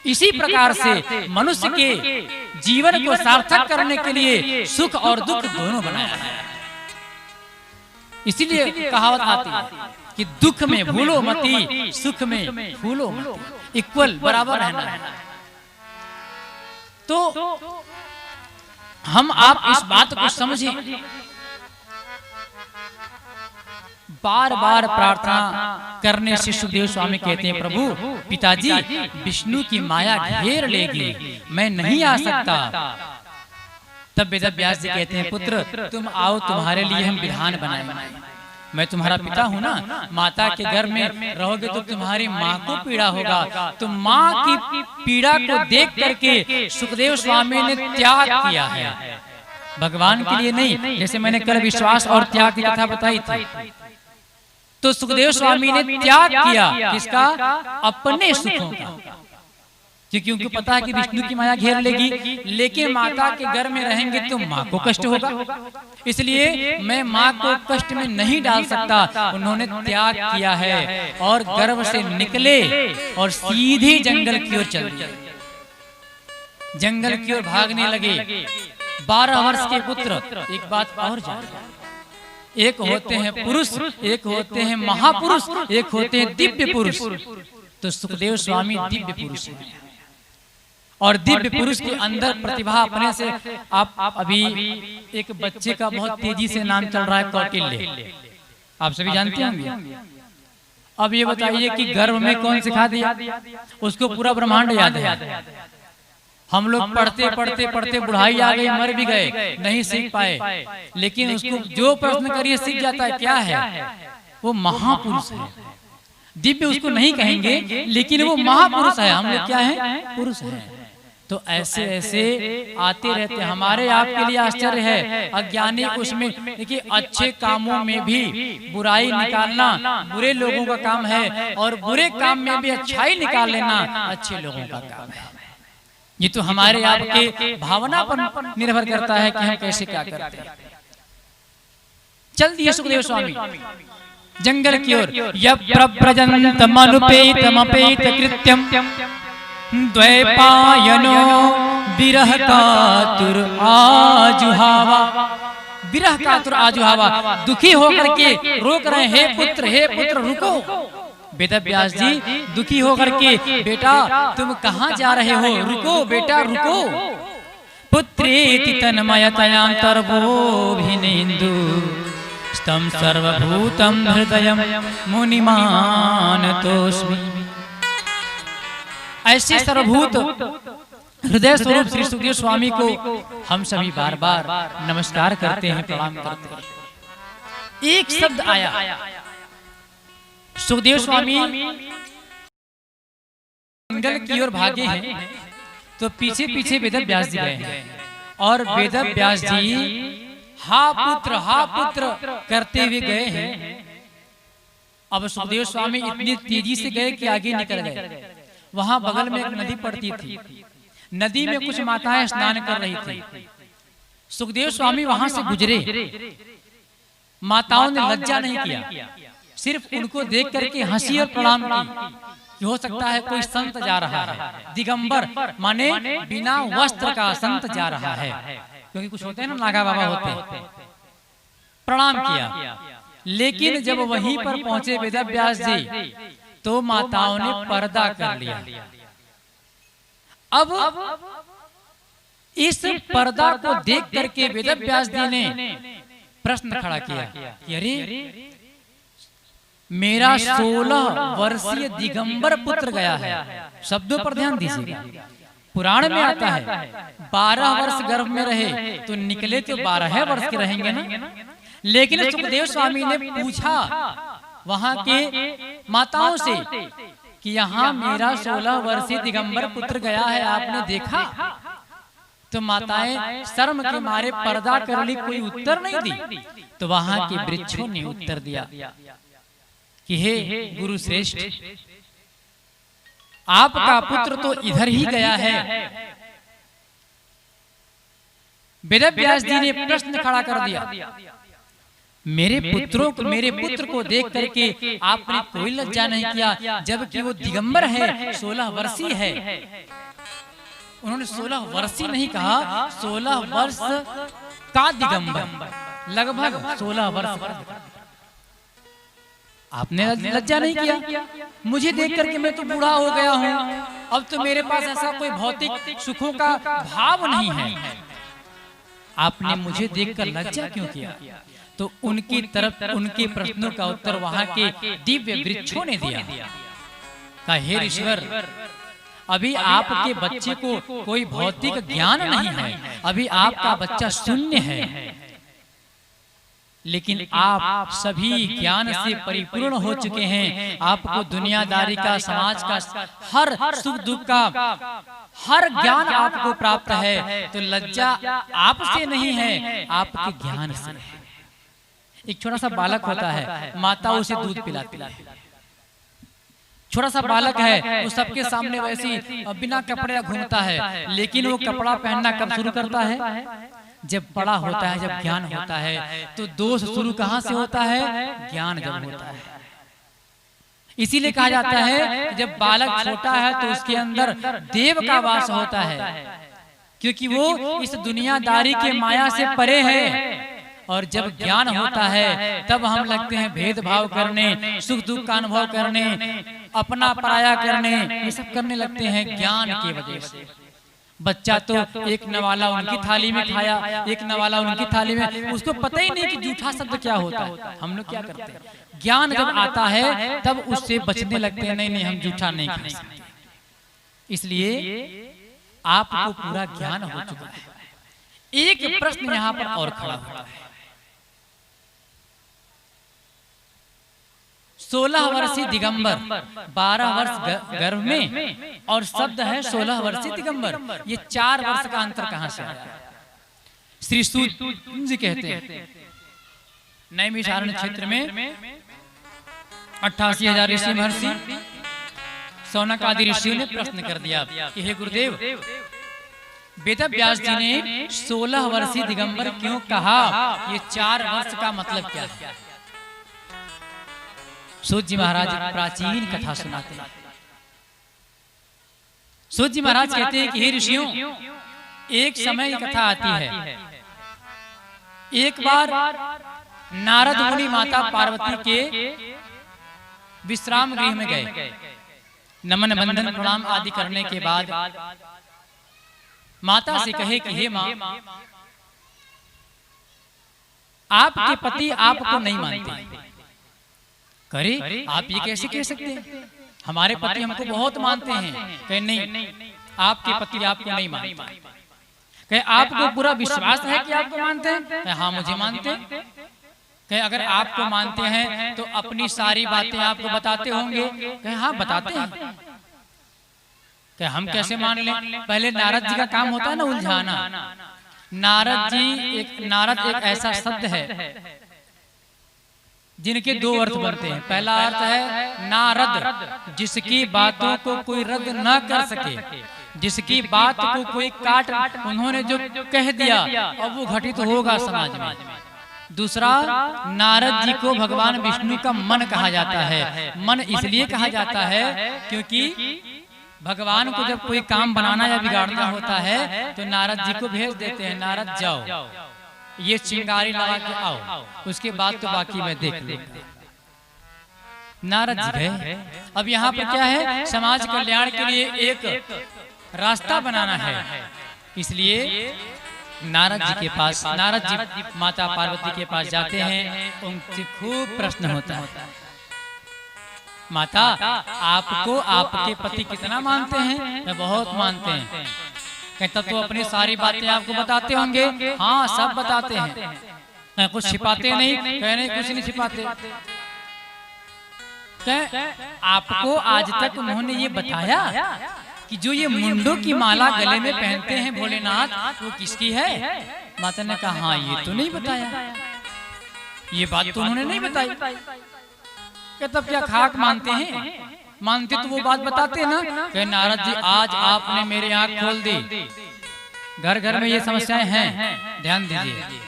इसी प्रकार से मनुष्य के जीवन को सार्थक करने के लिए सुख और दुख दोनों बनाया है। इसीलिए कहावत आती है कि दुख में भूलो मती, सुख में भूलो मती, इक्वल बराबर रहना है। तो हम आप इस बात को समझें, बार बार प्रार्थना करने से सुखदेव स्वामी कहते हैं प्रभु पिताजी विष्णु की माया घेर लेगी, मैं नहीं आ सकता। तब वेद व्यास जी कहते हैं पुत्र तुम आओ, तुम्हारे लिए हम विधान बनाएंगे। मैं तुम्हारा पिता हूँ ना, माता के घर में रहोगे तो तुम्हारी माँ को पीड़ा होगा। तो माँ की पीड़ा को देख करके सुखदेव स्वामी ने त्याग किया है, भगवान के लिए नहीं। जैसे मैंने कल विश्वास और त्याग की कथा बताई थी, तो सुखदेव स्वामी ने त्याग किया किसका, अपने सुखों का, क्योंकि उनको पता है कि विष्णु की माया घेर लेगी, लेकिन माता के घर में रहेंगे तो माँ को कष्ट होगा, इसलिए मैं माँ को कष्ट में नहीं डाल सकता। उन्होंने त्याग किया है और गर्भ से निकले और सीधे जंगल की ओर चल दिए, जंगल की ओर भागने लगे। 12 वर्ष के पुत्र, एक बात और जानिए, एक होते हैं पुरुष, एक होते हैं महापुरुष, एक होते हैं दिव्य पुरुष। तो सुखदेव स्वामी दिव्य पुरुष हैं, और दिव्य पुरुष के अंदर प्रतिभा अपने से। आप अभी एक बच्चे का बहुत तेजी से नाम चल रहा है कौटिल्य, आप सभी जानते होंगे। अब ये बताइए कि गर्भ में कौन सिखा दिया, उसको पूरा ब्रह्मांड याद है। हम लोग पढ़ते पढ़ते पढ़ते बुढ़ाई आ गई, मर भी गए, नहीं सीख पाए, लेकिन उसको जो प्रश्न करिए सीख जाता है। क्या है वो, महापुरुष है। दिव्य उसको नहीं कहेंगे, लेकिन वो महापुरुष है। हम लोग क्या है, पुरुष है। तो ऐसे ऐसे आते रहते। हमारे आपके लिए आश्चर्य है, अज्ञानी उसमें देखिए, अच्छे कामों में भी बुराई निकालना बुरे लोगों का काम है, और बुरे काम में भी अच्छाई निकाल लेना अच्छे लोगों का काम है। ये तो हमारे आपके भावना पर निर्भर करता है कि हम कैसे क्या करते हैं। चल दिए सुखदेव स्वामी जंगल की ओर। यप्रव्रजन्तमनुपेतमपेत कृत्यम द्वैपायनो विरह कातुर आजुहावा। विरह कातुर आजुहावा, दुखी होकर के रोक रहे, हे पुत्र रुको। वेद व्यास जी दुखी होकर के, बेटा तुम कहाँ जा रहे हो, रुको बेटा रुको। पुत्रेति तन्मयतयांतर्वोऽभिनेन्दु स्तम सर्वभूतं हृदयं मुनिमानतोऽस्मि। ऐसे सर्वभूत हृदय स्वरूप श्री सुखदेव स्वामी को हम सभी बार बार नमस्कार करते हैं, प्रणाम करते हैं। एक शब्द आया, सुखदेव स्वामी जंगल की ओर भागे हैं, तो पीछे पीछे वेद व्यास जी गए हैं, और वेद व्यास जी हा पुत्र करते हुए गए हैं। अब सुखदेव स्वामी इतनी तेजी से गए कि आगे निकल गए। वहां बगल में एक नदी पड़ती थी, नदी में कुछ माताएं स्नान कर रही थी। सुखदेव स्वामी वहां से गुजरे, माताओं ने लज्जा नहीं किया, सिर्फ उनको देख करके हंसी और प्रणाम की कि हो सकता है कोई संत जा रहा है, दिगंबर माने बिना वस्त्र का संत जा रहा है, क्योंकि कुछ होते हैं ना नागा बाबा होते हैं। प्रणाम किया, लेकिन जब वहीं पर पहुंचे वेदव्यास जी तो माताओं ने पर्दा कर लिया। अब इस पर्दा को देख करके वेदव्यास जी ने प्रश्न खड़ा किया कि अरे मेरा 16 वर्षीय दिगंबर पुत्र गया है। शब्दों पर ध्यान दीजिएगा, पुराण में आता है 12 वर्ष गर्भ में रहे तो निकले तो 12 वर्ष के रहेंगे ना। लेकिन सुखदेव स्वामी ने पूछा वहां के माताओं से कि यहाँ मेरा 16 वर्षीय दिगंबर पुत्र गया है, आपने देखा? तो माताएं शर्म के मारे पर्दा कर ली, कोई उत्तर नहीं दी। तो वहां के वृक्षों ने उत्तर दिया कि हे गुरु श्रेष्ठ, आपका पुत्र तो इधर ही गया है। वेदव्यास जी ने प्रश्न खड़ा कर दिया, मेरे पुत्र को देख करके आपने कोई लज्जा नहीं किया, जबकि वो दिगंबर है, 16 वर्षीय है। उन्होंने 16 वर्षीय नहीं कहा, 16 वर्ष का दिगंबर, लगभग 16 वर्ष। आपने लज्जा नहीं किया? मुझे देख करके मैं तो बूढ़ा हो गया हूँ, अब तो मेरे पास ऐसा कोई भौतिक सुखों का भाव नहीं है, आपने मुझे देखकर लज्जा क्यों किया? तो उनकी तरफ उनके प्रश्नों का उत्तर वहां के दिव्य वृक्षों ने दिया। कहा, हे ईश्वर, अभी आपके बच्चे को कोई भौतिक ज्ञान नहीं है, अभी आपका बच्चा शून्य है, लेकिन आप सभी ज्ञान से परिपूर्ण हो चुके हैं। आपको दुनियादारी का, समाज का, हर सुख दुख का हर ज्ञान आपको प्राप्त है। तो लज्जा आपसे नहीं है, आपके ज्ञान से है। एक छोटा सा बालक होता है, माता उसे दूध पिलाती है, छोटा सा बालक है, वो सबके सामने वैसी बिना कपड़े घूमता है, लेकिन वो कपड़ा पहनना कब शुरू करता है? जब बड़ा होता है, जब ज्ञान होता है। तो दोष शुरू कहाँ से होता है? ज्ञान जब होता है। इसीलिए कहा जाता है जब बालक छोटा है तो उसके अंदर देव का वास होता है, क्योंकि वो इस दुनियादारी के माया से परे है। और जब ज्ञान होता है तब हम लगते हैं भेदभाव करने, सुख दुख का अनुभव करने, अपना पराया करने, ये सब करने लगते हैं ज्ञान की वजह से। बच्चा तो एक नवाला उनकी थाली में खाया, एक नवाला उनकी थाली में, उसको पता ही नहीं कि जूठा शब्द क्या होता है। हम लोग क्या करते हैं, ज्ञान जब आता है तब उससे बचने लगते हैं, नहीं हम जूठा नहीं खा सकते। इसलिए आपको पूरा ज्ञान हो चुका है। एक प्रश्न यहाँ पर और खड़ा हुआ है, 16 वर्षीय दिगंबर, 12 वर्ष गर्भ में, और शब्द है 16 वर्षीय दिगंबर। ये 4 वर्ष का अंतर कहां से आया? श्री सूत जी कहते हैं नैमिषारण्य क्षेत्र में 88,000 ऋषि महर्षि सौनक आदि ऋषियों ने प्रश्न कर दिया कि हे गुरुदेव, वेदव्यास जी ने 16 वर्षीय दिगंबर क्यों कहा? ये 4 वर्ष का मतलब क्या है? सूत जी महाराज प्राचीन कथा सुनाते हैं। सूत जी महाराज कहते हैं कि हे ऋषियों, एक समय कथा आती है, एक बार नारद मुनि माता पार्वती के विश्राम गृह में गए। नमन बंदन प्रणाम आदि करने के बाद माता से कहे कि हे माँ, आपके पति आपको नहीं मानते। करे आप ये कैसे कह सकते हैं? हमारे पति हमको बहुत मानते हैं। कहे नहीं, आपके पति आपको नहीं मानते। कहे आपको पूरा विश्वास है कि आपको मानते हैं? कहे हाँ मुझे मानते हैं। कहे अगर आपको मानते हैं तो अपनी सारी बातें आपको बताते होंगे? कहे हाँ बताते हैं। कहे हम कैसे मान लें? पहले नारद जी का काम होता है ना उलझाना। नारद एक ऐसा शब्द है जिनके 2 अर्थ बनते हैं। पहला अर्थ है नारद, जिसकी बातों को कोई रद्द न कर सके। जिसकी बात को कोई काट उन्होंने जो कह दिया अब वो घटित होगा समाज में। दूसरा, नारद जी को भगवान विष्णु का मन कहा जाता है। मन इसलिए कहा जाता है क्योंकि भगवान को जब कोई काम बनाना या बिगाड़ना होता है तो नारद जी को भेज देते हैं, नारद जाओ ये चिंगारी लगा के आओ, उसके बाद तो बाकी मैं देख लूंगा। नारद जी गए। अब यहाँ पर क्या है, समाज कल्याण के लिए एक रास्ता बनाना है, इसलिए नारद जी के पास, नारद जी माता पार्वती के पास जाते हैं, उनसे खूब प्रश्न होता है, माता आपको आपके पति कितना मानते हैं? मैं बहुत मानते हैं। कहता तो अपनी सारी बातें आपको बताते होंगे? हाँ सब बताते हैं। कुछ छिपाते नहीं? कह नहीं कुछ नहीं छिपाते। आपको आज तक उन्होंने ये बताया कि जो ये मुंडों की माला गले में पहनते हैं भोलेनाथ वो किसकी है? माता ने कहा हाँ ये तो नहीं बताया, ये बात तो उन्होंने नहीं बताई। तब क्या खाक मानते हैं? मानते तो वो बात बताते ना। कहे नारद जी आज आपने मेरी आंख खोल दी, घर घर में ये समस्याएं हैं, ध्यान दीजिए।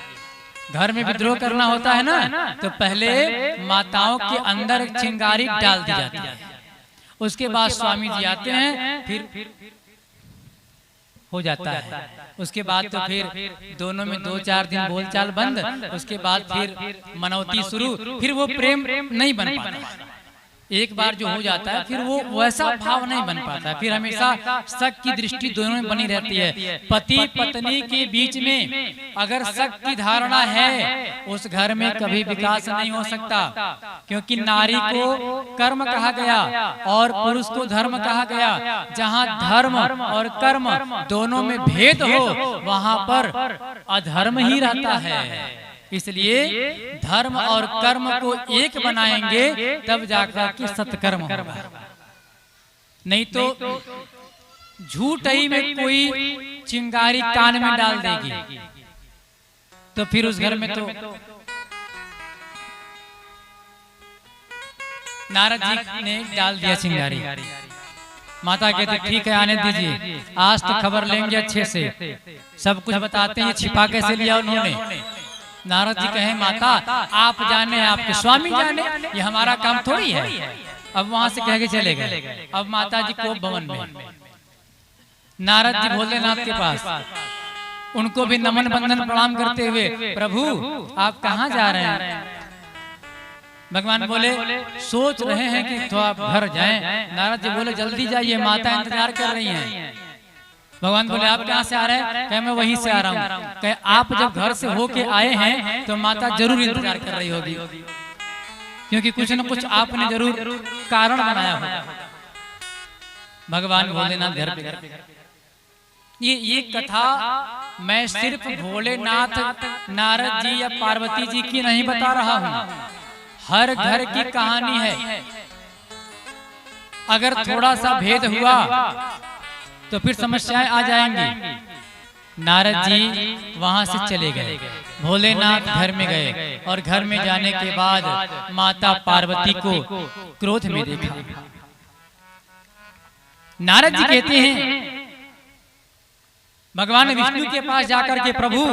घर में विद्रोह करना होता है ना तो पहले माताओं के अंदर एक चिंगारी डाल दी जाती है, उसके बाद स्वामी जी आते हैं, फिर हो जाता है। उसके बाद तो फिर दोनों में 2-4 दिन बोलचाल बंद, उसके बाद फिर मनौती शुरू, फिर वो प्रेम नहीं बन पाता। एक बार जो हो जाता है फिर वो वैसा भाव नहीं बन पाता, फिर हमेशा शक की दृष्टि दोनों में बनी रहती है। पति पत्नी के बीच में अगर शक की धारणा है उस घर में कभी विकास नहीं हो सकता, क्योंकि नारी को कर्म कहा गया और पुरुष को धर्म कहा गया। जहाँ धर्म और कर्म दोनों में भेद हो वहाँ पर अधर्म ही रहता है। इसलिए धर्म और कर्म को एक बनाएंगे तब जाकर के सत्कर्म होगा, नहीं तो झूठ ही में कोई चिंगारी कान में डाल देगी तो फिर उस घर में तो नारद जी ने डाल दिया चिंगारी। माता कहते ठीक है आने दीजिए, आज तो खबर लेंगे अच्छे से, सब कुछ बताते हैं, छिपा कैसे लिया उन्होंने। नारद जी कहे माता आप जाने, आपके स्वामी जाने, ये हमारा काम थोड़ी है। अब वहां से कह के चले गए। अब माता जी को भवन में, नारद जी भोलेनाथ के पास, उनको भी नमन बंदन प्रणाम करते हुए, प्रभु आप कहाँ जा रहे हैं? भगवान बोले सोच रहे हैं कि थोड़ा घर जाएं। नारद जी बोले जल्दी जाइए, माता इंतजार कर रही हैं। भगवान बोले आप कहाँ से आ रहे हैं? कहे मैं वहीं से आ रहा हूँ। कहे आप जब घर से होके आए हैं तो माता जरूर इंतजार कर रही होगी, क्योंकि कुछ न कुछ आपने जरूर कारण बनाया होगा। भगवान भोलेनाथ घर पे, ये कथा मैं सिर्फ भोलेनाथ, नारद जी या पार्वती जी की नहीं बता रहा हूँ, हर घर की कहानी है। अगर थोड़ा सा भेद हुआ तो फिर समस्याएं आ जाएंगी। नारद जी वहां से चले गए, भोलेनाथ घर में गए और घर में जाने के बाद माता पार्वती को क्रोध में देखा। नारद जी कहते हैं भगवान विष्णु के पास जाकर के, प्रभु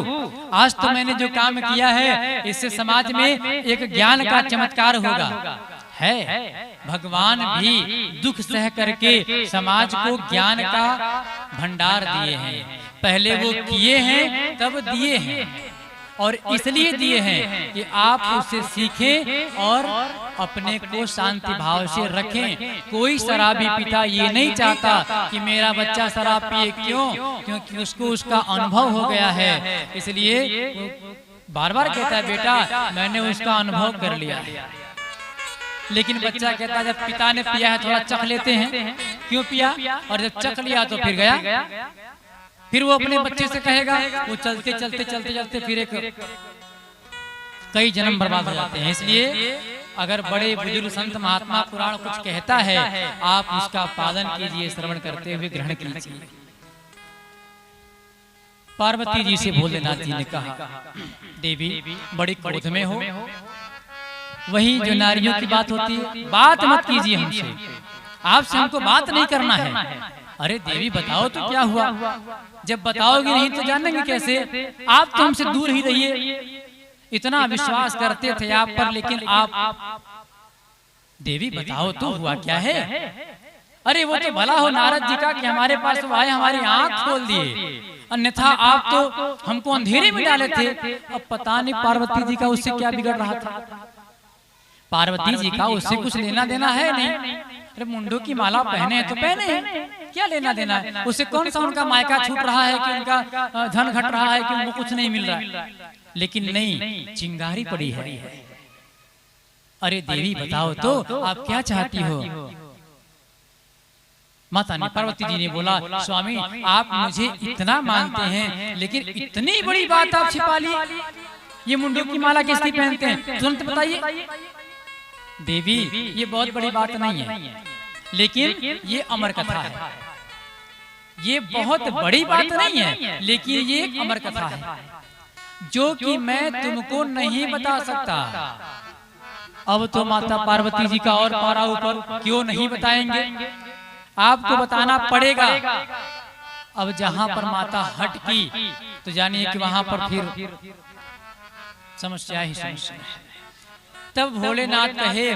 आज तो मैंने जो काम किया है इससे समाज में एक ज्ञान का चमत्कार होगा। है भगवान भी दुख सह करके समाज को ज्ञान का भंडार दिए हैं, पहले वो किए हैं तब दिए हैं, और इसलिए दिए हैं कि आप उससे सीखें और अपने को शांति भाव से रखें। कोई शराबी पिता ये नहीं चाहता कि मेरा बच्चा शराब पिए, क्यों? क्योंकि उसको उसका अनुभव हो गया है, इसलिए बार बार कहता है बेटा मैंने उसका अनुभव कर लिया। लेकिन बच्चा कहता है जब पिता ने पिया है थोड़ा चख लेते हैं, क्यों पिया? और जब चख लिया तो फिर गया, फिर वो अपने बच्चे से कहेगा, वो चलते चलते चलते चलते फिर एक कई जन्म बर्बाद हो जाते हैं। इसलिए अगर बड़े बुजुर्ग संत महात्मा पुराण कुछ कहता है आप उसका पालन कीजिए, श्रवण करते हुए ग्रहण कीजिए। पार्वती जी से भोलेनाथ जी ने कहा देवी बड़ी क्रोध में हो, वही जो नारियों की बात होती है, बात मत कीजिए हमसे, आपसे हमको बात नहीं करना है, अरे देवी बताओ तो क्या हुआ, जब बताओगे नहीं तो जानेंगे कैसे, आप तो हमसे दूर ही रहिए, इतना विश्वास करते थे आप पर, लेकिन आप देवी बताओ तो हुआ क्या है। अरे वो तो भला हो नारद जी का कि हमारे पास वो आए, हमारी आंख खोल दिए, अन्यथा आप तो हमको अंधेरे में डाले थे। अब पता नहीं पार्वती जी का उससे क्या बिगड़ रहा था, पार्वती जी का उससे कुछ लेना देना है नहीं। अरे मुंडों की माला पहने हैं तो पहने हैं, क्या लेना देना है, उससे कौन सा उनका मायका छूट रहा है कि उनका धन घट रहा है कि उनको कुछ नहीं मिल रहा है। लेकिन नहीं, चिंगारी पड़ी है। अरे देवी बताओ तो आप क्या चाहती हो। माता ने पार्वती जी ने बोला, स्वामी आप मुझे इतना मानते हैं, लेकिन इतनी बड़ी बात आप छिपा ली, ये मुंडों की माला किसकी पहनते हैं, तुरंत बताइए। देवी ये बहुत बड़ी बात नहीं है, लेकिन ये अमर कथा है, ये बहुत बड़ी बात नहीं है, लेकिन ये एक अमर कथा है जो कि मैं तुमको नहीं बता सकता। अब तो माता पार्वती जी का और पारा ऊपर, क्यों नहीं बताएंगे, आपको बताना पड़ेगा। अब जहां पर माता हटकी तो जानिए कि वहां पर फिर समस्या ही समस्या है। तब भोलेनाथ कहे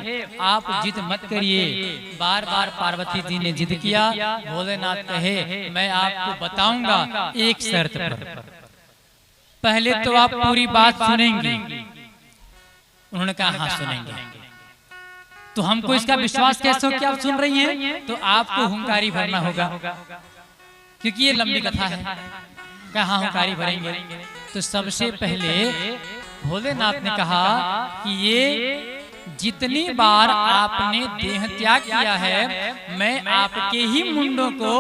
आप जिद मत करिए, बार बार पार्वती जी ने जिद किया। भोलेनाथ कहे मैं आपको बताऊंगा एक शर्त पर, पहले तो आप पूरी बात सुनेंगे। उन्होंने कहा हाँ सुनेंगे। तो हमको इसका विश्वास कैसे हो कि आप सुन रही हैं, तो आपको हुंकारी भरना होगा, क्योंकि ये लंबी कथा है। कहा हुंकारी भरेंगे। तो सबसे पहले भोलेनाथ ने कहा कि ये जितनी बार आपने देह त्याग किया है, मैं आपके ही मुंडों को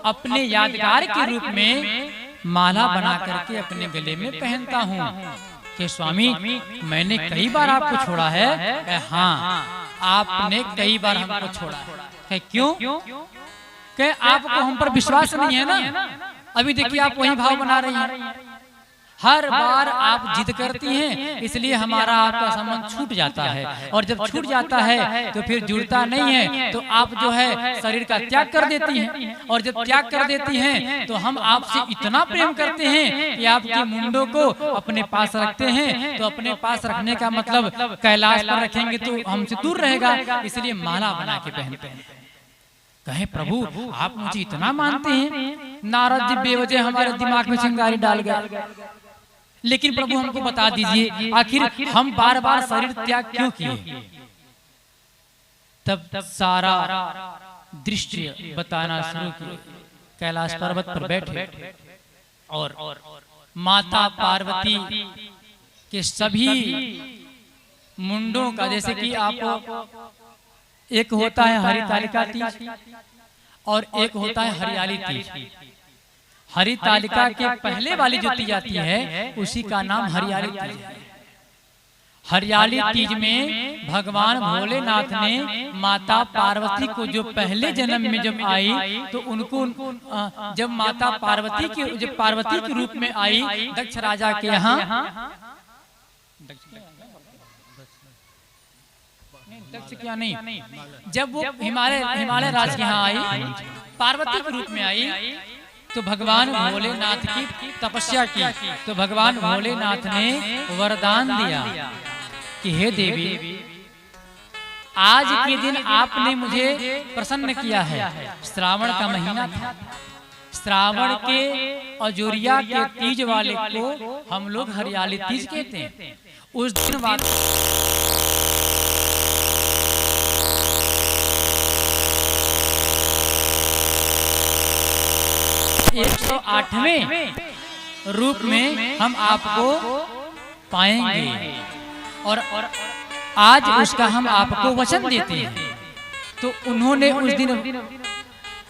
अपने यादगार के रूप में माला बना करके अपने गले में पहनता हूँ। कि स्वामी मैंने कई बार आपको छोड़ा है। हाँ आपने कई बार हमको छोड़ा है। क्यों? कि आपको हम पर विश्वास नहीं है ना। अभी देखिए आप वही भाव बना रही हैं, हर बार आप जिद करती हैं, इसलिए हमारा आपका संबंध छूट जाता है। और जब छूट जाता है तो फिर जुड़ता नहीं है, तो आप जो है शरीर का त्याग कर देती हैं। और जब त्याग कर देती हैं तो हम आपसे इतना प्रेम करते हैं कि आपके मुंडों को अपने पास रखते हैं। तो अपने पास रखने का मतलब कैलाश पर रखेंगे तो हमसे दूर रहेगा, इसलिए माला बना के पहनते हैं। कहे प्रभु आप मुझे इतना मानते हैं। नारद जी बेवजह हमारे दिमाग में चिंगारी डाल गए। लेकिन प्रभु हमको बता दीजिए आखिर हम बार बार शरीर त्याग क्यों किए। तब सारा दृश्य बताना शुरू किया। कैलाश पर्वत पर बैठे और माता पार्वती के सभी मुंडों का, जैसे कि आप एक होता है हरितालिका तीज और एक होता है हरियाली तीज। हरितालिका के पहले वाली जो तीज आती है उसी का नाम हरियाली तीज है। हरियाली तीज में भगवान भोलेनाथ ने माता पार्वती को जो पहले जन्म में जब आई तो उनको जब माता पार्वती के रूप में आई दक्ष राजा के यहाँ, दक्ष क्या नहीं, जब वो हिमालय राज के यहाँ आई, पार्वती के रूप में आई, तो भगवान भोलेनाथ की तपस्या की। तो भगवान भोलेनाथ ने वरदान दिया कि हे देवी आज के दिन आपने मुझे प्रसन्न किया है। श्रावण का महीना था, श्रावण के अजोरिया के तीज वाले को हम लोग हरियाली तीज कहते हैं। उस दिन 108वें रूप में हम आपको पाएंगे और आज उसका हम आपको वचन देते हैं। तो उन्होंने उस दिन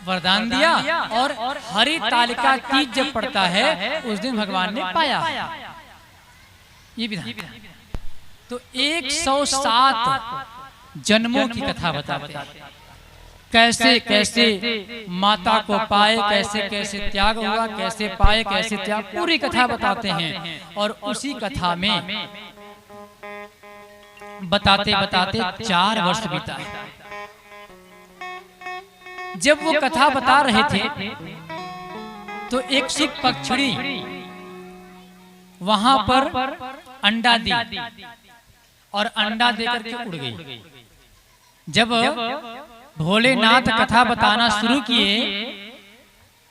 वरदान दिया और हरितालिका तीज जब पड़ता है उस दिन भगवान ने पाया। ये विधान तो 107 जन्मों की कथा बताते हैं। कैसे कैसे माता को पाए, कैसे कैसे त्याग हुआ, कैसे पाए कैसे त्याग, पूरी कथा बताते हैं। और उसी कथा में बताते बताते 4 वर्ष बीता। जब वो कथा बता रहे थे तो एक सुख पक्षी वहां पर अंडा दी और अंडा देकर के उड़ गई। जब भोलेनाथ कथा बताना शुरू किए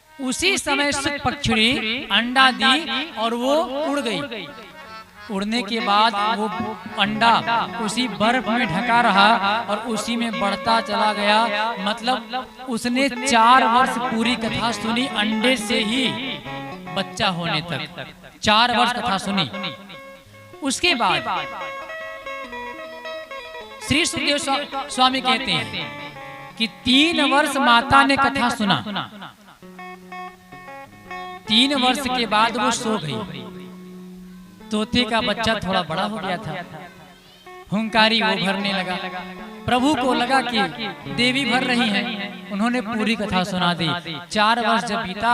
उसी समय सुख पक्षी अंडा दी और वो उड़ गई। उड़ने के बाद वो अंडा उसी बर्फ में ढका रहा और उसी में बढ़ता चला गया। मतलब उसने 4 वर्ष पूरी कथा सुनी, अंडे से ही बच्चा होने तक 4 वर्ष कथा सुनी। उसके बाद श्री सुखदेव स्वामी कहते हैं कि 3 वर्ष माता ने कथा सुना। 3 वर्ष के बाद वो सो गई। तोते का बच्चा थोड़ा बड़ा हो गया था, हुंकारी वो भरने लगा। प्रभु को लगा कि देवी भर रही हैं, उन्होंने पूरी कथा सुना दी। 4 वर्ष जब बीता,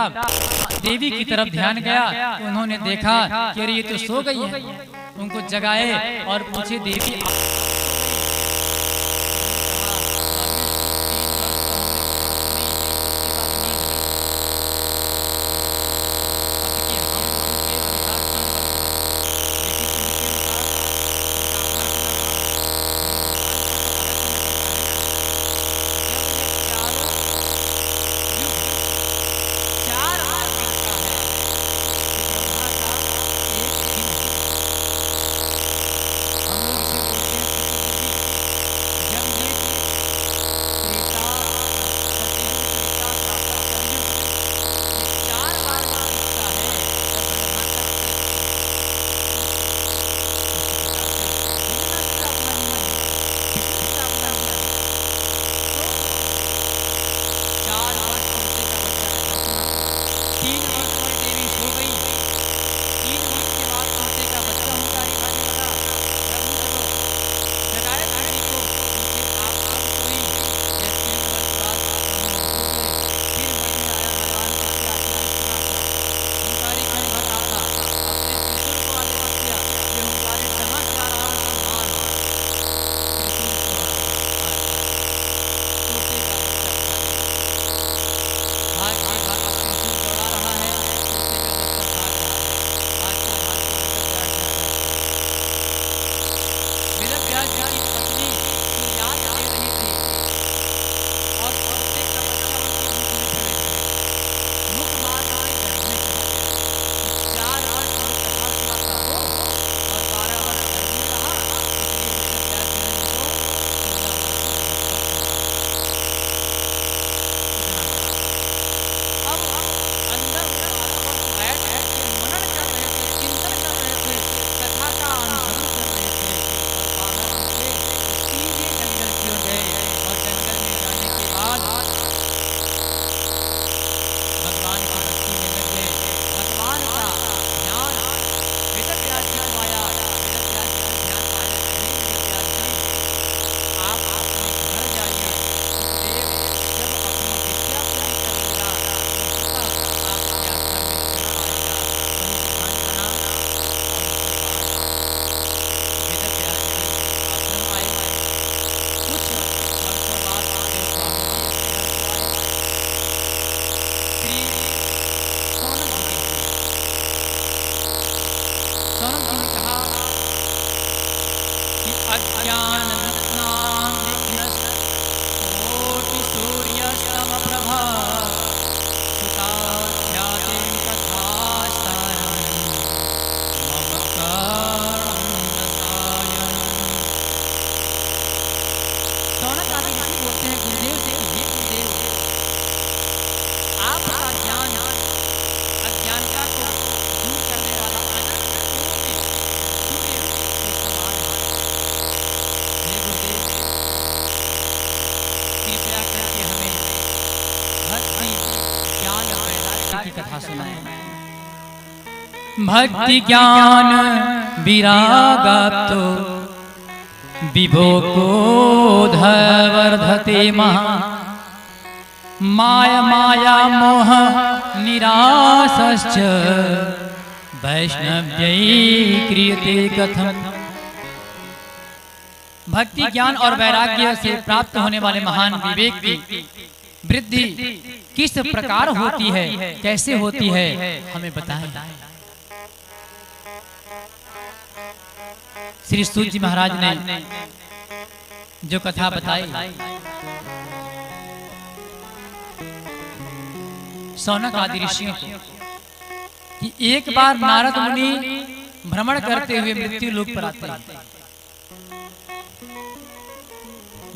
देवी की तरफ ध्यान गया, उन्होंने देखा कि अरे ये तो सो गई है। उनको जगाए और पूछे देवी भक्ति ज्ञान विरागा तो विभो क्रोधवर्धते महा माया माया मोह निरासश्च वैष्णव्यै क्रियते कथम। भक्ति ज्ञान और वैराग्य से प्राप्त होने वाले महान विवेक भी वृद्धि किस प्रकार होती है, कैसे होती है, हमें बताएं। श्री सूत जी महाराज ने जो कथा बताई, शौनक आदि ऋषियों को, कि एक बार नारद मुनि भ्रमण करते हुए मृत्यु लोक पर आते हैं।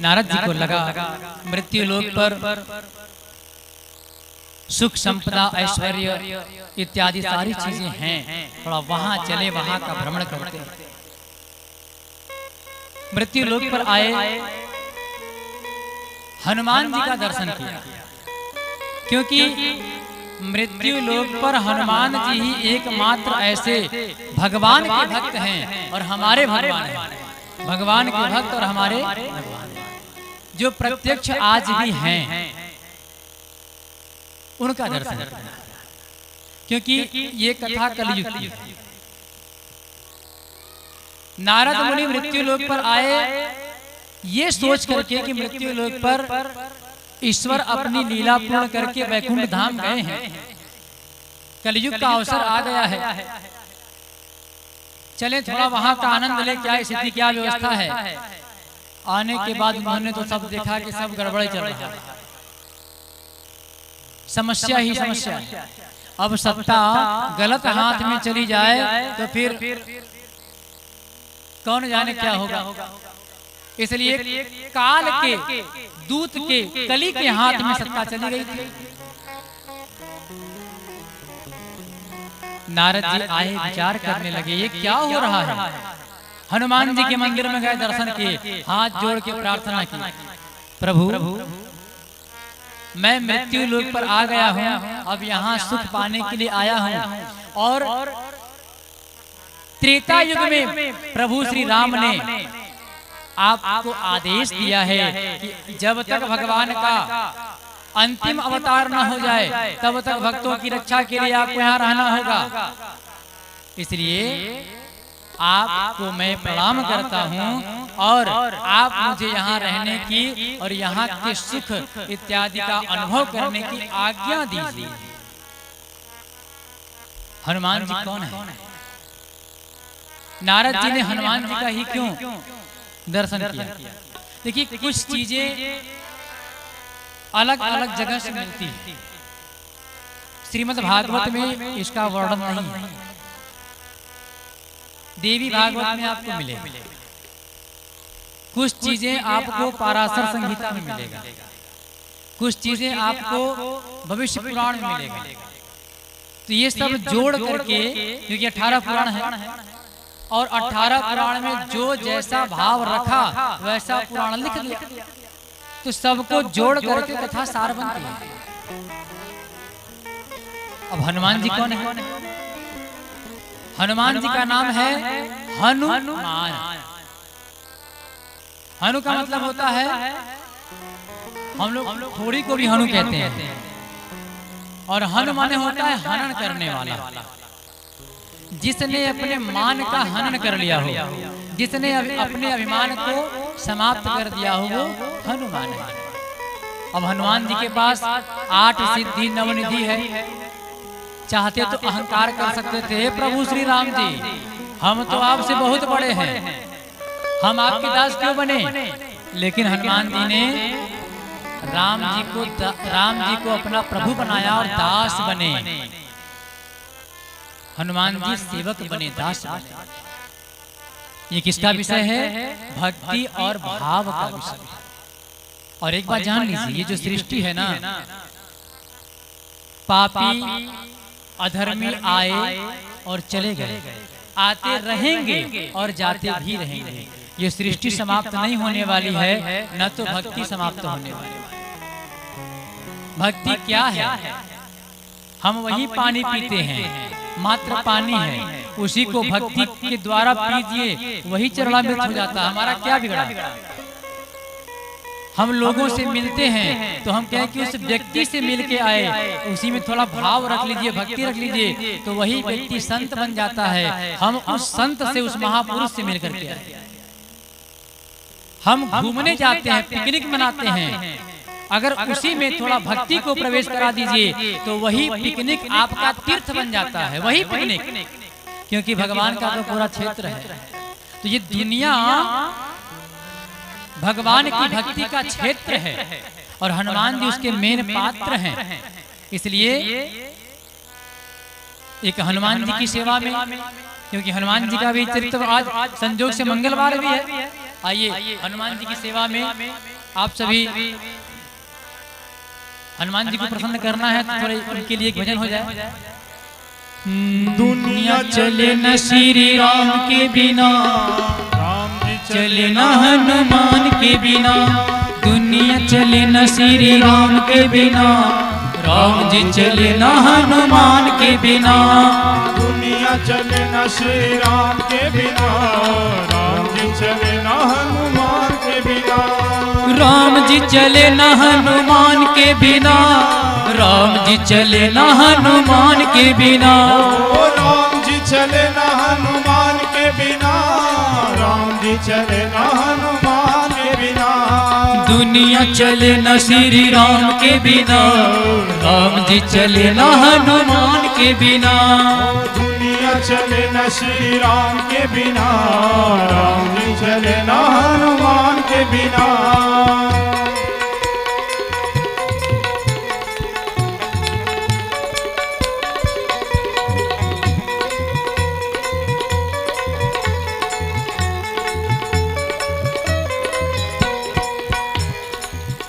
नारद जी को लगा मृत्यु लोक पर सुख संपदा ऐश्वर्य इत्यादि सारी चीजें हैं, थोड़ा वहां चले, वहां का भ्रमण करते हैं। मृत्यु लोक पर आए, हनुमान जी का दर्शन किया, क्योंकि मृत्यु लोक पर हनुमान जी ही एकमात्र ऐसे भगवान के भक्त हैं और हमारे भगवान हैं, भगवान के भक्त और हमारे भगवान जो प्रत्यक्ष आज भी हैं, उनका दर्शन करना, क्योंकि ये कथा कलयुग की है। नारद मुनि मृत्यु लोक पर आए ये सोच करके कि मृत्यु लोक पर ईश्वर अपनी लीला पूर्ण करके वैकुंठ धाम गए हैं, कलयुग का अवसर आ गया है, चले थोड़ा वहां का आनंद ले, क्या स्थिति क्या व्यवस्था है। आने के बाद उन्होंने तो सब देखा कि सब गड़बड़ चल रहा है, समस्या ही समस्या। अब सत्ता गलत हाथ में चली जाए तो फिर कौन जाने क्या होगा। इसलिए काल के दूत के कली के हाथ में सत्ता चली गई थी। नारद जी आए, विचार करने लगे ये क्या हो रहा है। हनुमान जी के मंदिर में गए, दर्शन किए, हाथ जोड़ के प्रार्थना की, प्रभु मैं मृत्यु लोक पर आ गया हूँ, अब यहाँ सुख पाने के लिए आया हूँ। और त्रेता युग में प्रभु श्री राम ने आपको आदेश दिया है कि जब तक भगवान का अंतिम अवतार न हो जाए तब तक भक्तों की रक्षा के लिए आपको यहाँ रहना होगा। इसलिए आपको मैं प्रणाम करता हूँ और आप मुझे यहाँ रहने की और यहाँ के सुख इत्यादि का अनुभव करने की आज्ञा दीजिए। हनुमान जी कौन है? नारद जी ने हनुमान जी का ही क्यों दर्शन किया? देखिए कुछ चीजें अलग अलग जगह से मिलती है, श्रीमद् भागवत में इसका वर्णन नहीं है, देवी भागवत में आपको मिलेगा। कुछ चीजें आपको पाराशर संहिता में मिलेगा, कुछ चीजें आपको भविष्य पुराण में मिलेगा। तो ये सब जोड़ करके, क्योंकि 18 पुराण है और 18 पुराण में जो जैसा भाव रखा वैसा पुराण लिख दिया, तो सबको जोड़ करके कथा सार बनती है। अब हनुमान जी कौन है? हनुमान जी का नाम है हनुमान। हनु का मतलब होता है, हम लोग थोड़ी को भी हनु कहते हैं, और हनु माने होता है हनन करने वाला, जिसने अपने मान का हनन कर लिया हो, जिसने अपने अभिमान को समाप्त कर दिया हो, वो हनुमान है। अब हनुमान जी के पास 8 सिद्धि नवनिधि है। चाहते तो अहंकार कर सकते थे, प्रभु श्री राम जी हम तो आपसे बहुत बड़े हैं, हम आपके दास क्यों बने। लेकिन हनुमान जी ने राम जी को अपना प्रभु बनाया और दास बने। हनुमान जी सेवक बने, दास बने। ये किसका विषय है? भक्ति और भाव का विषय। और एक बात जान लीजिए, ये जो सृष्टि है ना, पापी अधर्मी आए और चले गए, आते रहेंगे और जाते भी रहेंगे। ये सृष्टि समाप्त नहीं होने वाली है, न तो भक्ति समाप्त होने वाली है। भक्ति क्या है? हम वही पानी पीते हैं, मात्र पानी है, उसी को भक्ति के द्वारा पीजिए, वही चरणामृत हो जाता। हमारा क्या बिगड़ा? हम लोगों से मिलते हैं तो हम कहें कि उस व्यक्ति से मिल के आए, उसी में थोड़ा भाव रख लीजिए, भक्ति रख लीजिए, तो वही व्यक्ति संत बन जाता है। हम उस संत से, उस महापुरुष से मिल करके आए। हम घूमने जाते हैं, पिकनिक मनाते हैं, अगर उसी में थोड़ा भक्ति को प्रवेश करा दीजिए तो वही पिकनिक आपका तीर्थ बन जाता है, वही पिकनिक, क्योंकि भगवान का तो पूरा क्षेत्र है। तो ये दुनिया भगवान की भक्ति का क्षेत्र है और हनुमान जी उसके मेन पात्र हैं। इसलिए एक हनुमान जी की सेवा में, क्योंकि हनुमान जी का भी चरित्र आज संजोग से मंगलवार भी है, आइए हनुमान जी की सेवा में आप सभी हनुमान जी को प्रसन्न करना है तो थोड़े उनके लिए एक भजन हो जाए। दुनिया चले न श्री राम के बिना, राम जी चले न हनुमान के बिना, दुनिया चले न श्री राम के बिना, राम जी चले न हनुमान के बिना, दुनिया चले न श्री राम के बिना, राम जी चले न हनुमान के बिना, राम जी चले न हनुमान के बिना, राम जी चले न हनुमान के बिना, ओ राम जी चले न हनुमान के बिना, राम जी चले न हनुमान के बिना, दुनिया चले न श्री राम के बिना, राम जी चले न हनुमान के बिना, दुनिया चले न श्री राम के बिना, राम जी चले न हनुमान के बिना।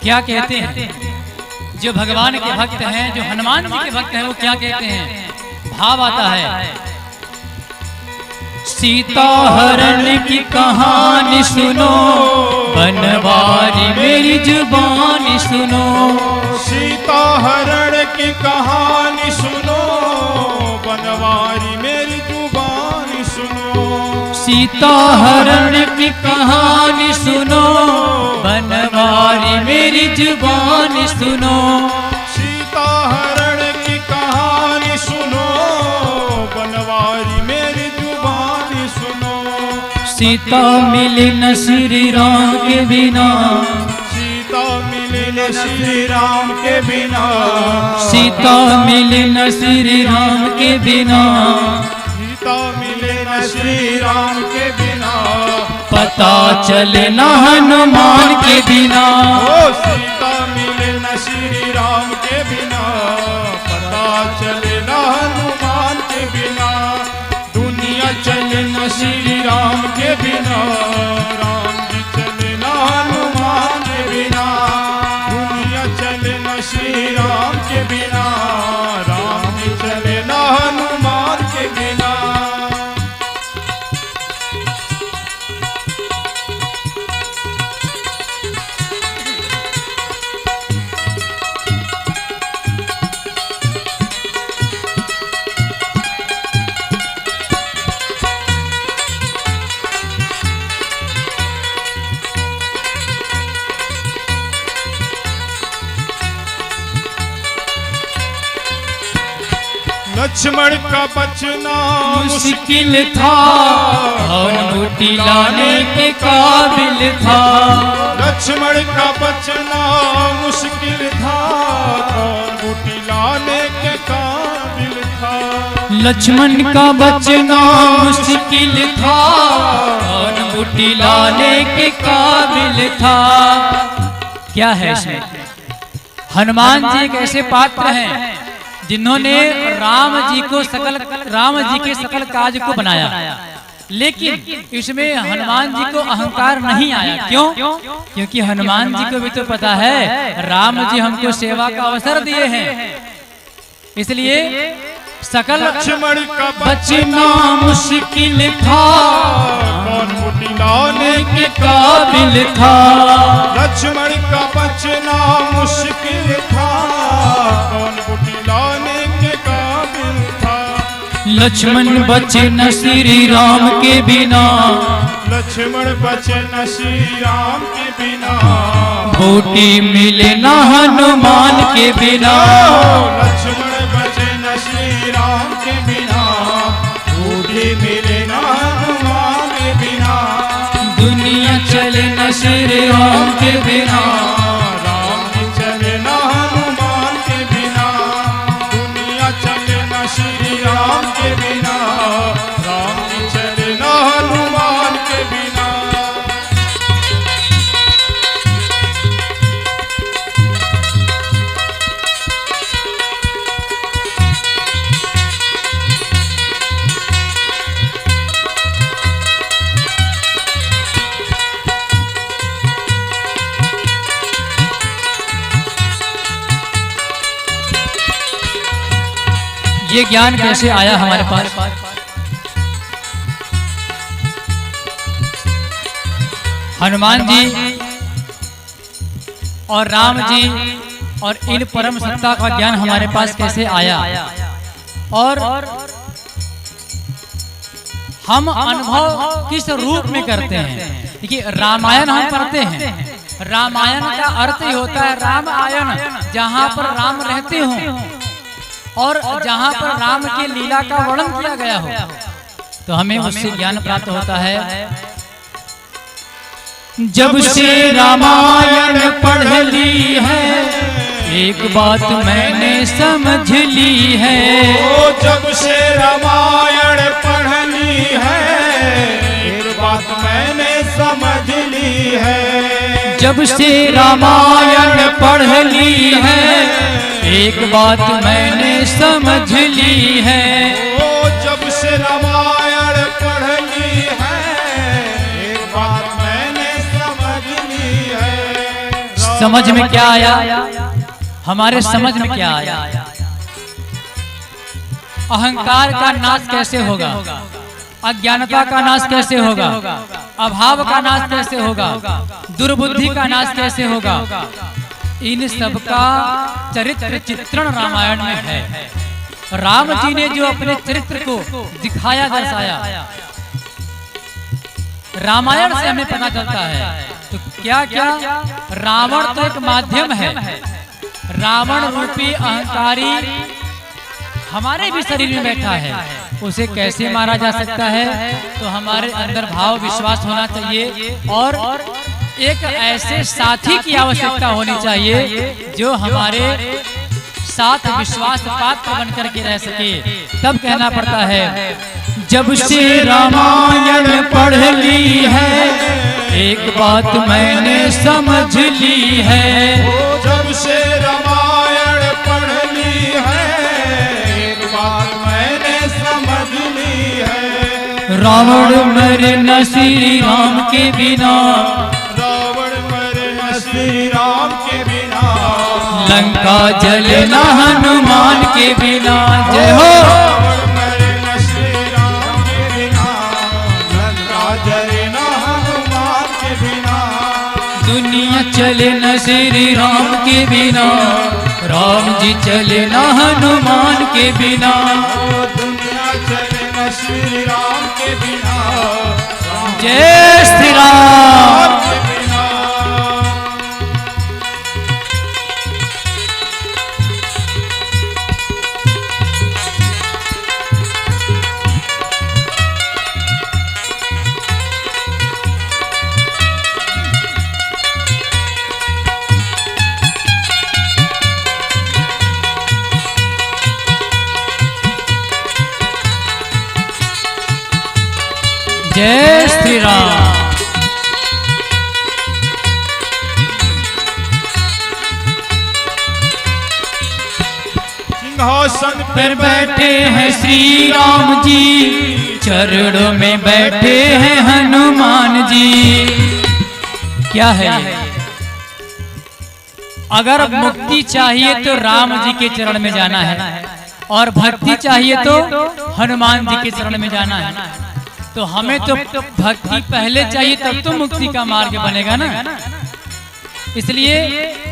क्या कहते हैं जो भगवान के भक्त हैं, जो हनुमान जी के भक्त हैं, वो क्या कहते हैं? भाव आता है, सीता हरण की कहानी सुनो, बनवारी मेरी जुबानी सुनो, सीता हरण की कहानी सुनो, बनवारी मेरी जुबानी सुनो, सीता हरण की कहानी सुनो, बनवारी मेरी जुबानी सुनो, सीता हरण की कहानी सुनो, बनवारी मेरी जुबानी सुनो, सीता मिले न श्री राम के बिना, सीता मिले न श्री राम के बिना, सीता मिले न श्री राम के बिना, सीता मिले न श्री राम के बिना, पता चले न हनुमान के बिना, ओ सीता मिले न श्री राम के बिना, पता चले न हनुमान के बिना, दुनिया चले न श्री राम के बिना, राम जी चले न हनुमान के बिना, दुनिया चले न श्री राम के बिना, राम जी चले न हनुमान के बिना। लक्ष्मण का बचना मुश्किल था, और बूटी लाने के काबिल था, लक्ष्मण का बचना मुश्किल था, और बूटी लाने के काबिल था, लक्ष्मण का बचना मुश्किल था, और बूटी लाने के काबिल था। क्या है इसमें? हनुमान जी एक ऐसे पात्र हैं जिन्होंने राम जी के सकल काज को बनाया, लेकिन इसमें हनुमान जी को अहंकार नहीं आया। क्यों? क्योंकि हनुमान जी को भी तो पता है राम जी हमको सेवा का अवसर दिए हैं, इसलिए सकल लक्ष्मण का बचना मुश्किल था, कौन बूटी लाने के काबिल था, लक्ष्मण का बचना मुश्किल था, कौन बूटी लाने के काबिल था, लक्ष्मण बचे न श्री राम के बिना, लक्ष्मण बचे न श्री राम के बिना, बूटी मिले न हनुमान के बिना, लक्ष्मण बचे न श्री राम के बिना, बूटी मिले न हनुमान के बिना, दुनिया चले न श्री राम के बिना, राम जी चले श्री राम के बिना, राम जी चले न हनुमान के बिना। ये ज्ञान कैसे आया हमारे पास? हनुमान जी और राम जी और इन परम सत्ता का ज्ञान हमारे पास कैसे आया? और हम अनुभव किस रूप में करते हैं? देखिए, रामायण हम पढ़ते हैं, रामायण का अर्थ ही होता है रामायण, जहाँ पर राम रहते हों और जहाँ पर राम की लीला का वर्णन किया गया हो, तो हमें उससे ज्ञान प्राप्त होता है। जब से रामायण पढ़ ली है, एक बात मैंने समझ ली है। जब से रामायण पढ़ ली है, एक बात मैंने समझ ली है। जब से रामायण पढ़ ली है, एक बात मैंने समझ ली है। जब से रामायण पढ़ ली है, एक बात मैंने समझ ली है। समझ में क्या आया? हमारे समझ में क्या आया? अहंकार का नाश कैसे होगा? अज्ञानता का नाश कैसे होगा? अभाव का नाश कैसे होगा? दुर्बुद्धि का नाश कैसे होगा? इन सब का चरित्र चित्रण रामायण में है। राम जी ने जो अपने चरित्र को दिखाया, दर्शाया, रामायण से हमें पता चलता है। तो क्या क्या? रावण तो एक माध्यम है। रावण रूपी अहंकारी हमारे भी शरीर में बैठा है, उसे कैसे मारा जा सकता है? तो हमारे अंदर भाव विश्वास होना चाहिए और एक ऐसे साथी की आवश्यकता होनी चाहिए जो हमारे साथ विश्वास पात्र बनकर के रह सके। तब कहना पड़ता है, जब से रामायण पढ़ ली है, एक बात मैंने समझ ली है। जब से रामायण पढ़ ली है, एक बात मैंने समझ ली है। रावण मरे न श्री राम के बिना, रावण मरे न श्री राम के बिना। लंका जले न हनुमान के बिना। जय हो। रावण मरे न श्री राम के बिना, लंका जले न हनुमान के बिना। दुनिया चले न श्री राम के बिना, राम जी चले न हनुमान के बिना। दुनिया चले न श्री राम के बिना, जय श्री राम। के बिना। जय श्री राम। सिंहासन पर बैठे हैं श्री राम जी, चरणों में बैठे हैं हनुमान जी। क्या है? अगर मुक्ति चाहिए तो राम जी के चरण में जाना है, और भक्ति चाहिए तो हनुमान जी के चरण में जाना है। तो हमें तो भक्ति पहले चाहिए, तब तो मुक्ति का मार्ग बनेगा ना। इसलिए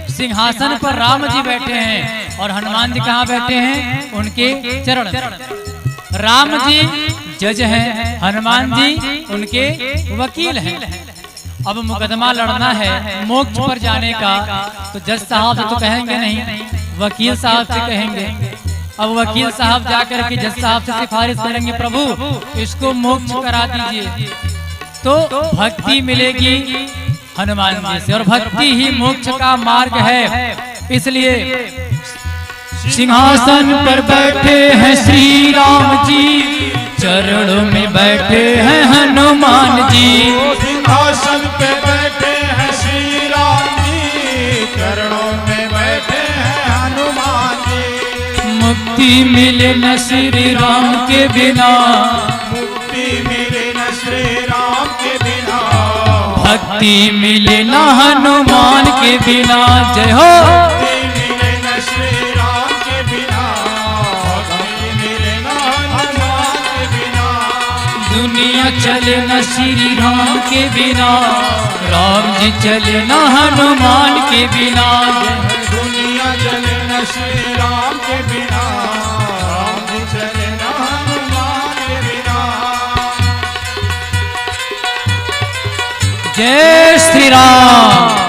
सिंहासन पर राम जी बैठे हैं और हनुमान जी कहाँ बैठे हैं? उनके चरण। राम जी जज हैं, हनुमान जी उनके वकील हैं। अब मुकदमा लड़ना है मोक्ष पर जाने का, तो जज साहब से तो कहेंगे नहीं, वकील साहब से कहेंगे। अब वकील साहब जाकर के जज साहब से सिफारिश करेंगे, प्रभु इसको मोक्ष करा दीजिए। तो भक्ति मिलेगी हनुमान जी से, और भक्ति ही मोक्ष का मार्ग है। इसलिए सिंहासन पर बैठे हैं श्री राम जी, चरणों में बैठे हैं हनुमान जी। सिंहासन पे बैठे हैं श्री राम जी, चरणों में बैठे हैं हनुमान जी। मुक्ति मिले न श्री राम के बिना, मुक्ति मिले न श्री राम के बिना, भक्ति मिले न हनुमान के बिना। जय हो। भक्ति मिले न श्री राम के बिना, भक्ति मिले न हनुमान के बिना। दुनिया चले न श्री राम के बिना, राम जी चले न हनुमान के बिना। दुनिया चले न श्री राम के बिना, राम जी चले न हनुमान के बिना। जय श्री राम।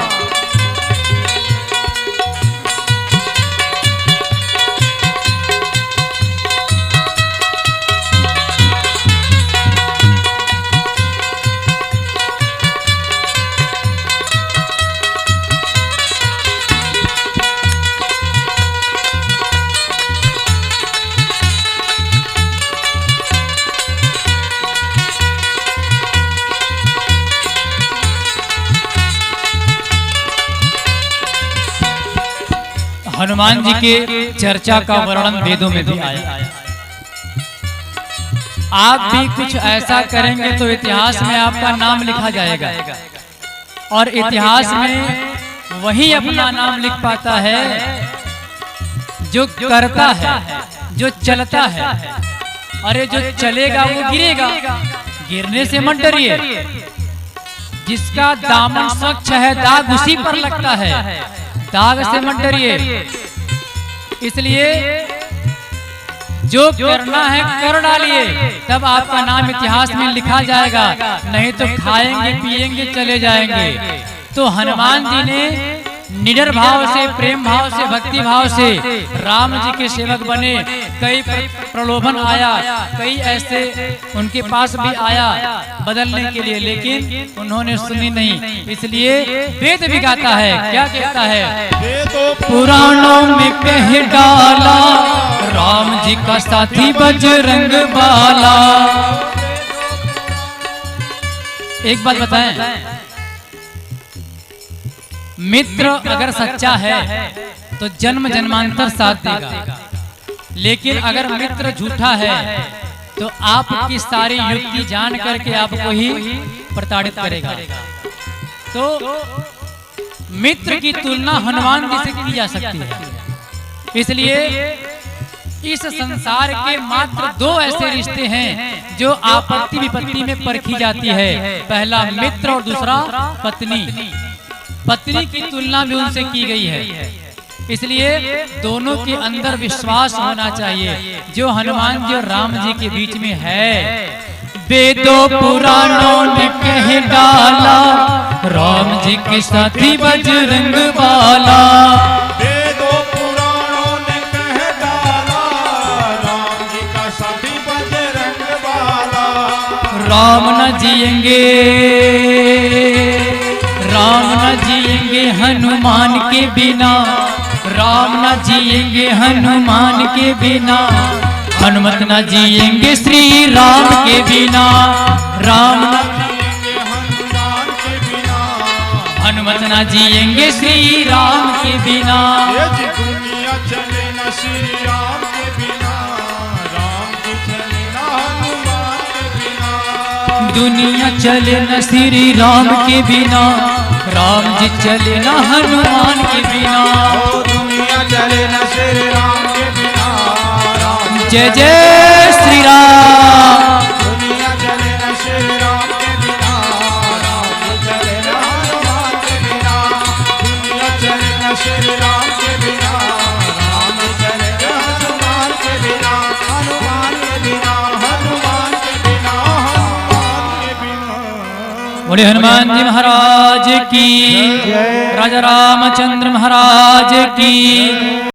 हनुमान जी के चर्चा का वर्णन वेदों में भी आया। आप भी कुछ ऐसा करेंगे तो इतिहास में आपका नाम लिखा जाएगा, और इतिहास में वही अपना नाम लिख पाता है जो करता है, जो चलता है। अरे जो चलेगा वो गिरेगा, गिरने से मत डरिए। जिसका दामन स्वच्छ है दाग उसी पर लगता है, दाग से मत डरिए। इसलिए जो करना है कर डालिए, तब आपका नाम इतिहास में लिखा जाएगा। नहीं तो खाएंगे पिएंगे चले जाएंगे। तो हनुमान जी ने निडर भाव से, प्रेम भाव से, भक्ति भाव से राम जी के सेवक बने। कई प्रलोभन आया, कई ऐसे उनके पास भी आया बदलने के लिए, लेकिन उन्होंने सुनी नहीं। इसलिए वेद भी गाता है, क्या कहता है? पुराणों में कह डाला राम जी का साथी बजरंग बाला। एक बात बताएं, मित्र अगर सच्चा है तो जन्म जन्मांतर साथ देगा, लेकिन अगर मित्र झूठा है तो आपकी सारी युक्ति जान करके आपको ही प्रताड़ित करेगा। तो मित्र की तुलना हनुमान जी से की जा सकती है। इसलिए इस संसार के मात्र दो ऐसे रिश्ते हैं जो आपत्ति विपत्ति में परखी जाती है। पहला मित्र और दूसरा पत्नी। पत्नी की तुलना भी उनसे की गई है। इसलिए दोनोदोनों के अंदर विश्वास होना चाहिए, जो हनुमान जी और राम जी के बीच में है। वेदों पुराणों ने कह डाला राम जी के साथी बजरंग बाला। वेदों पुराणों ने कह डाला राम जी का साथी बजरंग बाला। राम न जिएंगे, राम न जिएंगे हनुमान के बिना, राम न जिएंगे हनुमान के बिना, हनुमत न जिएंगे श्री राम के बिना। राम न जिएंगे हनुमान के बिना, हनुमत न जिएंगे श्री राम के बिना। ये जी दुनिया चले न श्री राम के बिना, राम जी चले न हनुमान के बिना। दुनिया चले न श्री राम के बिना, राम जी चले न हनुमान के बिना। ओ दुनिया चले न श्री राम के बिना, राम जी जय जय श्री राम। दुनिया चले न श्री राम के बिना, राम जी चले न हनुमान के बिना। दुनिया चले न श्री राम के बिना, राम जी चले न हनुमान के बिना। हनुमान के बिना, हनुमान के बिना, हनुमान के बिना। बोले हनुमान जी महाराज की, राजा रामचंद्र महाराज की।